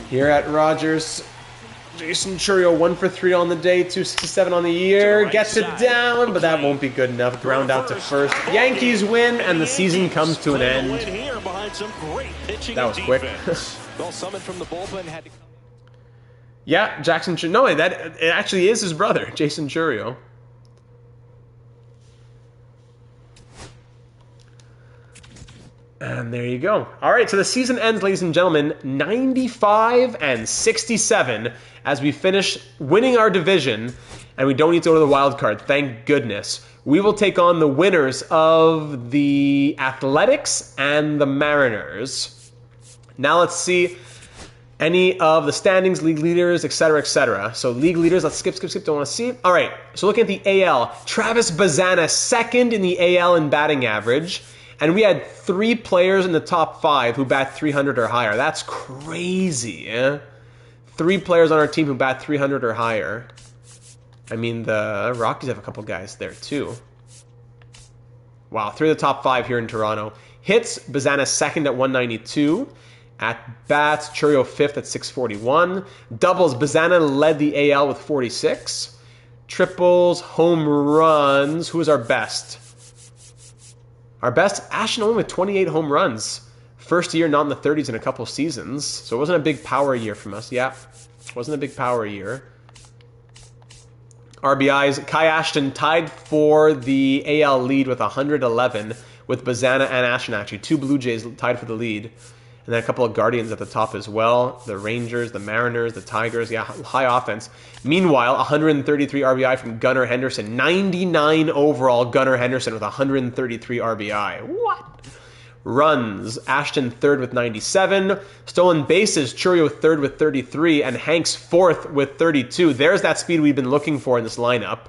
Here at Rogers, Jason Churio 1 for 3 on the day, 267 on the year, gets it down, but that won't be good enough. Ground out to first. Yankees win, and the season comes to an end. That was quick. Yeah, Jackson. No, it actually is his brother, Jason Churio. And there you go. All right, so the season ends, ladies and gentlemen, 95 and 67 as we finish winning our division, and we don't need to go to the wild card. Thank goodness. We will take on the winners of the Athletics and the Mariners. Now let's see any of the standings, league leaders, etc., etc. So league leaders, let's skip, don't want to see. All right, so looking at the AL, Travis Bazana, 2nd in the AL in batting average. And we had 3 players in the top 5 who bat 300 or higher. That's crazy, eh? 3 players on our team who bat 300 or higher. I mean, the Rockies have a couple guys there, too. Wow, 3 of the top 5 here in Toronto. Hits, Bazana 2nd at 192. At bats, Churio 5th at 641. Doubles, Bazana led the AL with 46. Triples, home runs. Who is our best? Our best, Ashton only with 28 home runs. First year not in the 30s in a couple seasons. So it wasn't a big power year from us. Yeah, wasn't a big power year. RBIs, Kai Ashton tied for the AL lead with 111 with Bazana and Ashton actually. 2 Blue Jays tied for the lead. And then a couple of Guardians at the top as well. The Rangers, the Mariners, the Tigers. Yeah, high offense. Meanwhile, 133 RBI from Gunnar Henderson. 99 overall Gunnar Henderson with 133 RBI. What? Runs, Ashton 3rd with 97. Stolen bases, Churio 3rd with 33. And Hanks 4th with 32. There's that speed we've been looking for in this lineup.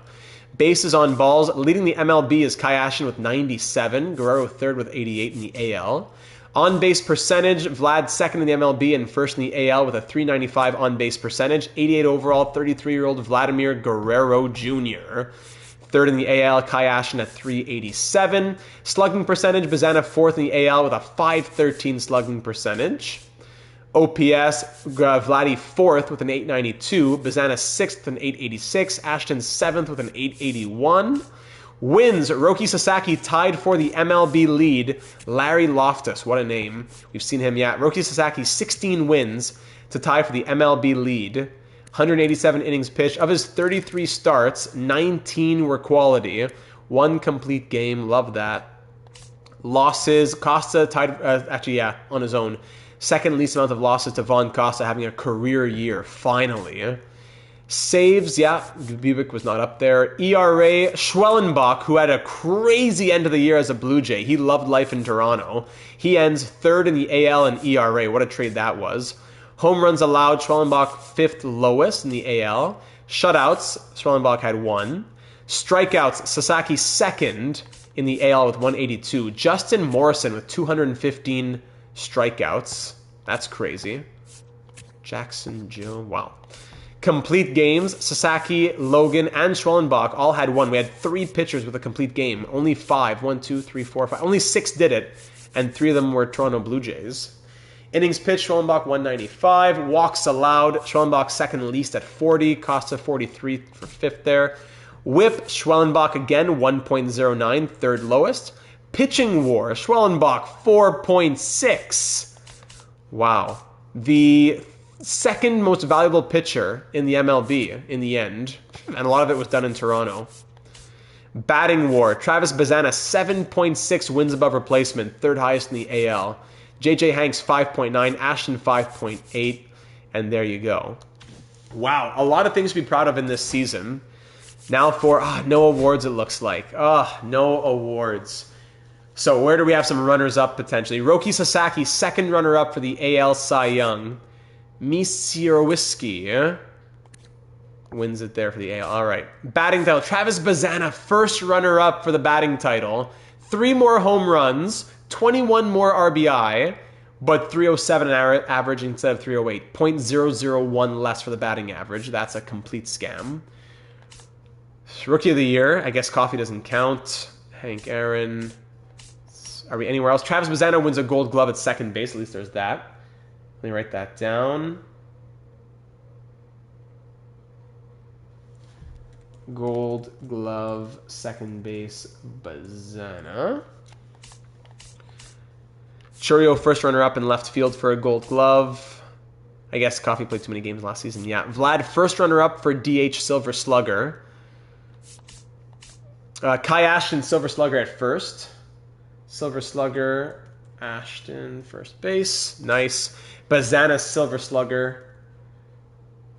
Bases on balls. Leading the MLB is Kai Ashton with 97. Guerrero third with 88 in the AL. On-base percentage, Vlad second in the MLB and first in the AL with a 395 on-base percentage. 88 overall, 33-year-old Vladimir Guerrero Jr. Third in the AL, Kai Ashton at 387. Slugging percentage, Bazana fourth in the AL with a 513 slugging percentage. OPS, Vladdy fourth with an 892. Bazana sixth with an 886. Ashton seventh with an 881. Wins, Roki Sasaki tied for the MLB lead. Larry Loftus, what a name. We've seen him yet. Roki Sasaki, 16 wins to tie for the MLB lead. 187 innings pitched. Of his 33 starts, 19 were quality. 1 complete game, love that. Losses, Costa tied, on his own. Second least amount of losses to Von Costa, having a career year, finally. Saves, Bubik was not up there. ERA, Schwellenbach, who had a crazy end of the year as a Blue Jay. He loved life in Toronto. He ends third in the AL in ERA. What a trade that was. Home runs allowed, Schwellenbach fifth lowest in the AL. Shutouts, Schwellenbach had 1. Strikeouts, Sasaki second in the AL with 182. Justin Morrison with 215 strikeouts. That's crazy. Jackson Joe, wow. Complete games, Sasaki, Logan, and Schwellenbach all had 1. We had 3 pitchers with a complete game. Only 5. 1, 2, 3, 4, 5. Only 6 did it, and 3 of them were Toronto Blue Jays. Innings pitched, Schwellenbach 195. Walks allowed, Schwellenbach second least at 40. Costa 43 for 5th there. Whip, Schwellenbach again 1.09, third lowest. Pitching WAR, Schwellenbach 4.6. Wow. The second most valuable pitcher in the MLB in the end, and a lot of it was done in Toronto. Batting WAR, Travis Bazana 7.6 wins above replacement, third highest in the AL. JJ Hanks 5.9, Ashton 5.8, and there you go. Wow, a lot of things to be proud of in this season. Now for no awards, it looks like. No awards. So where do we have some runners-up potentially? Roki Sasaki, second runner-up for the AL Cy Young. Misirowski wins it there for the AL. All right. Batting title. Travis Bazana, first runner-up for the batting title. 3 more home runs, 21 more RBI, but 307 average instead of 308. 0.001 less for the batting average. That's a complete scam. Rookie of the Year. I guess Coffee doesn't count. Hank Aaron. Are we anywhere else? Travis Bazana wins a Gold Glove at second base. At least there's that. Let me write that down. Gold Glove, second base, Bazana. Churio, first runner-up in left field for a Gold Glove. I guess Coffee played too many games last season. Yeah. Vlad, first runner-up for DH Silver Slugger. Kai Ashton, Silver Slugger at first. Silver Slugger, Ashton, first base. Nice. Bazana, Silver Slugger.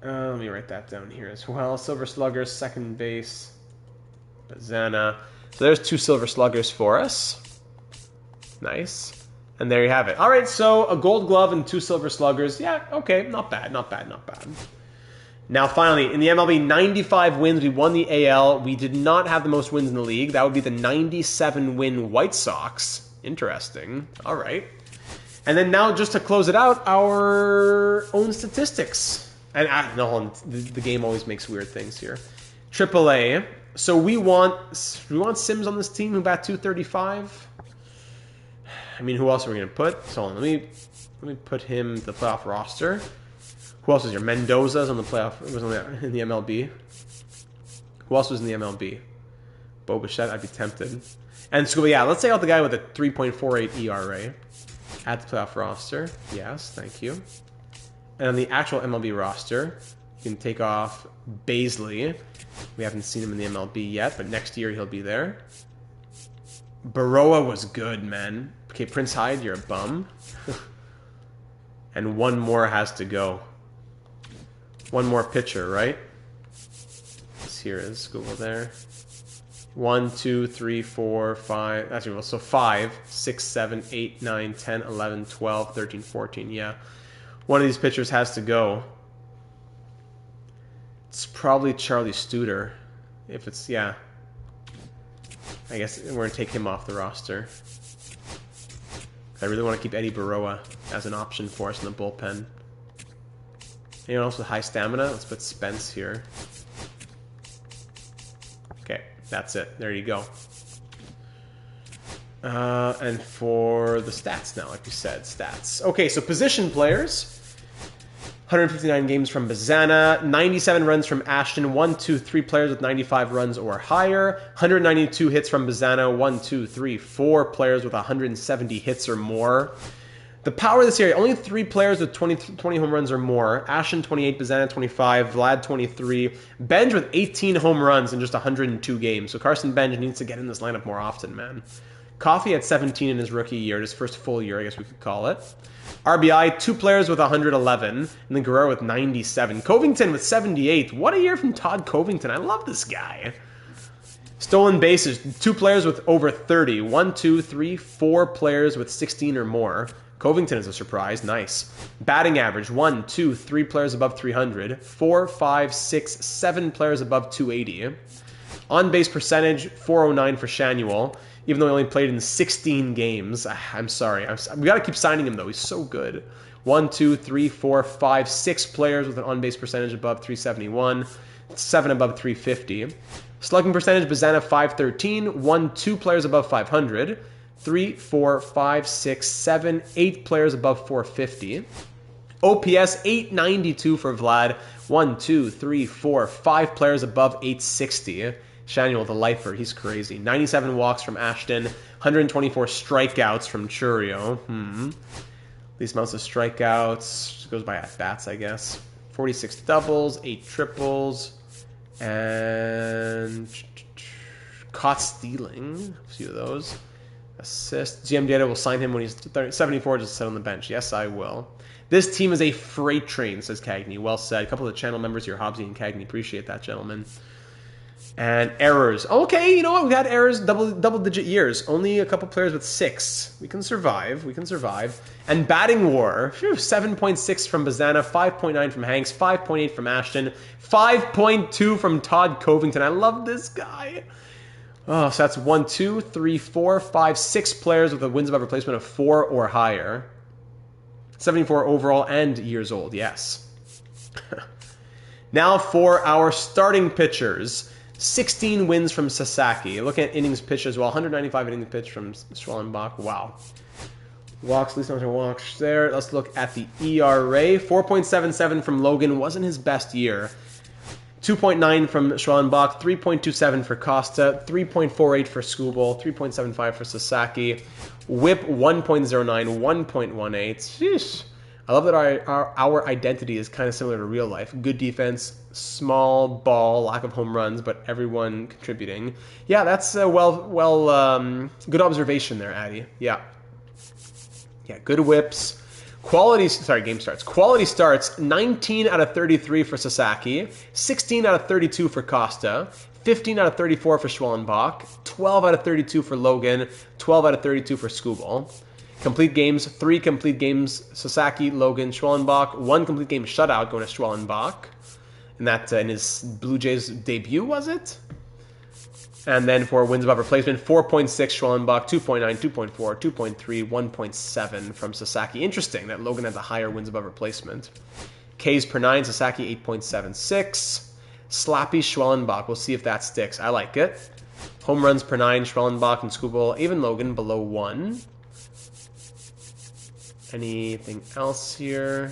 Let me write that down here as well. Silver Slugger, second base. Bazana. So there's 2 Silver Sluggers for us. Nice. And there you have it. All right, so a Gold Glove and 2 Silver Sluggers. Yeah, okay, not bad, not bad, not bad. Now, finally, in the MLB, 95 wins. We won the AL. We did not have the most wins in the league. That would be the 97-win White Sox. Interesting. All right. And then now, just to close it out, our own statistics. And the game always makes weird things here. AAA. So we want Sims on this team who bat 235. I mean, who else are we going to put? So let me put him to the playoff roster. Who else is here? Mendoza's on the playoff. Was in the MLB. Who else was in the MLB? Bo Bichette. I'd be tempted. And so yeah, let's take out the guy with a 3.48 ERA. Add the playoff roster. Yes, thank you. And on the actual MLB roster, you can take off Baisley. We haven't seen him in the MLB yet, but next year he'll be there. Baroa was good, man. Okay, Prince Hyde, you're a bum. And one more has to go. One more pitcher, right? Here is Google there. 1, 2, 3, 4, 5. Actually, well, so 5, 6, 7, 8, 9, 10, 11, 12, 13, 14. Yeah. One of these pitchers has to go. It's probably Charlie Studer. If it's, yeah. I guess we're going to take him off the roster. I really want to keep Eddie Baroa as an option for us in the bullpen. Anyone else with high stamina? Let's put Spence here. Okay, that's it. There you go. And for the stats now, like we said, stats. Okay, so position players. 159 games from Bazana, 97 runs from Ashton, 1, 2, 3 players with 95 runs or higher, 192 hits from Bazana, 1, 2, 3, 4 players with 170 hits or more. The power of this area, only 3 players with 20 home runs or more. Ashton 28, Bazana 25, Vlad 23, Benj with 18 home runs in just 102 games. So Carson Benj needs to get in this lineup more often, man. Coffey at 17 in his rookie year, his first full year, I guess we could call it. RBI, 2 players with 111, and then Guerrero with 97. Covington with 78. What a year from Todd Covington. I love this guy. Stolen bases, 2 players with over 30. 1, 2, 3, 4 players with 16 or more. Covington is a surprise. Nice. Batting average, 1, 2, 3 players above 300. 4, 5, 6, 7 players above 280. On-base percentage, 409 for Shanuel. Even though he only played in 16 games. I'm sorry. We got to keep signing him, though. He's so good. 1, 2, 3, 4, 5, 6 players with an on-base percentage above 371. 7 above 350. Slugging percentage, Bazana 513. 1, 2 players above 500. 3, 4, 5, 6, 7, 8 players above 450. OPS 892 for Vlad. 1, 2, 3, 4, 5 players above 860. Shanuel, the lifer, he's crazy. 97 walks from Ashton, 124 strikeouts from Churio. Least amounts of strikeouts, just goes by at-bats, I guess. 46 doubles, 8 triples, and caught stealing, a few of those. Assist. GM Data will sign him when he's 74, just sit on the bench. Yes, I will. This team is a freight train, says Cagney. Well said. A couple of the channel members here, Hobbsy and Cagney. Appreciate that, gentlemen. And errors. Okay, you know what? We've had errors double-digit years. Only a couple players with 6. We can survive. We can survive. And batting war. 7.6 from Bazana, 5.9 from Hanks, 5.8 from Ashton, 5.2 from Todd Covington. I love this guy. Oh, so that's 1, 2, 3, 4, 5, 6 players with a wins above replacement of 4 or higher. 74 overall and years old, yes. Now for our starting pitchers. 16 wins from Sasaki. Looking at innings pitched as well. 195 innings pitched from Schwellenbach. Wow. Walks, least number of walks there. Let's look at the ERA. 4.77 from Logan. Wasn't his best year. 2.9 from Schwellenbach. 3.27 for Costa. 3.48 for Skubal. 3.75 for Sasaki. Whip 1.09. 1.18. Sheesh. I love that our identity is kind of similar to real life. Good defense, small ball, lack of home runs, but everyone contributing. Yeah, that's a good observation there, Addy. Yeah, good whips. Game starts. Quality starts, 19 out of 33 for Sasaki, 16 out of 32 for Costa, 15 out of 34 for Schwellenbach, 12 out of 32 for Logan, 12 out of 32 for Skubal. Complete games, 3 complete games, Sasaki, Logan, Schwellenbach, 1 complete game shutout going to Schwellenbach. And that in his Blue Jays debut, was it? And then for wins above replacement, 4.6 Schwellenbach, 2.9, 2.4, 2.3, 1.7 from Sasaki. Interesting that Logan had the higher wins above replacement. Ks per 9, Sasaki 8.76. Slappy Schwellenbach, we'll see if that sticks. I like it. Home runs per 9, Schwellenbach and Skubal, even Logan below 1. Anything else here?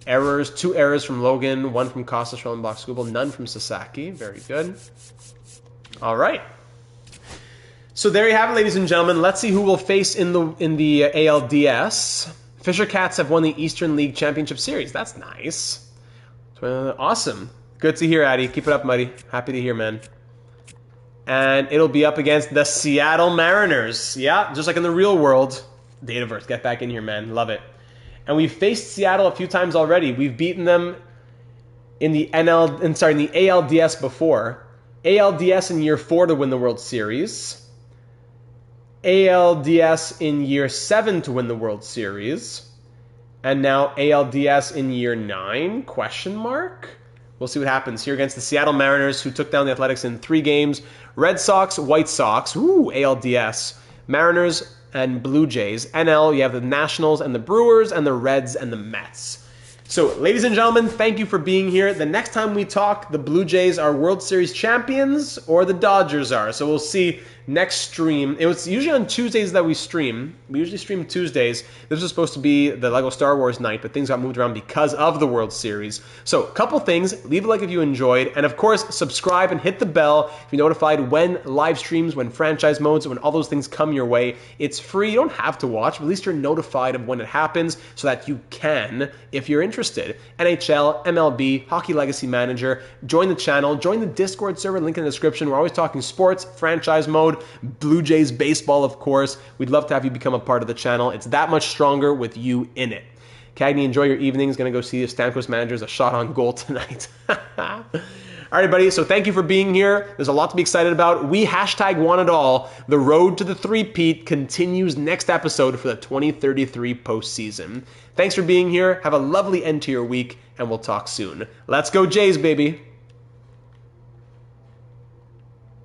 Errors. 2 errors from Logan. 1 from Costa, Schwellenbach, Skubal. None from Sasaki. Very good. All right. So there you have it, ladies and gentlemen. Let's see who we'll face in the ALDS. Fisher Cats have won the Eastern League Championship Series. That's nice. Awesome. Good to hear, Addy. Keep it up, buddy. Happy to hear, man. And it'll be up against the Seattle Mariners. Yeah, just like in the real world. Dataverse, get back in here, man. Love it. And we've faced Seattle a few times already. We've beaten them in the ALDS before. ALDS in year 4 to win the World Series. ALDS in year 7 to win the World Series. And now ALDS in year 9? Question mark? We'll see what happens here against the Seattle Mariners, who took down the Athletics in 3 games. Red Sox, White Sox, ALDS. Mariners and Blue Jays. NL, you have the Nationals and the Brewers and the Reds and the Mets. So, ladies and gentlemen, thank you for being here. The next time we talk, the Blue Jays are World Series champions or the Dodgers are. So we'll see next stream. It was usually on Tuesdays that we stream. We usually stream Tuesdays. This was supposed to be the LEGO Star Wars night, but things got moved around because of the World Series. So, a couple things. Leave a like if you enjoyed. And of course, subscribe and hit the bell to be notified when live streams, when franchise modes, when all those things come your way. It's free. You don't have to watch, but at least you're notified of when it happens so that you can, if you're interested. NHL, MLB, Hockey Legacy Manager. Join the channel. Join the Discord server. Link in the description. We're always talking sports, franchise mode, Blue Jays baseball, of course. We'd love to have you become a part of the channel. It's that much stronger with you in it. Cagney, enjoy your evenings. Going to go see if Stamkos Manager's a shot on goal tonight. All right, buddy. So thank you for being here. There's a lot to be excited about. We #want it all. The road to the three-peat continues next episode for the 2033 postseason. Thanks for being here. Have a lovely end to your week, and we'll talk soon. Let's go Jays, baby.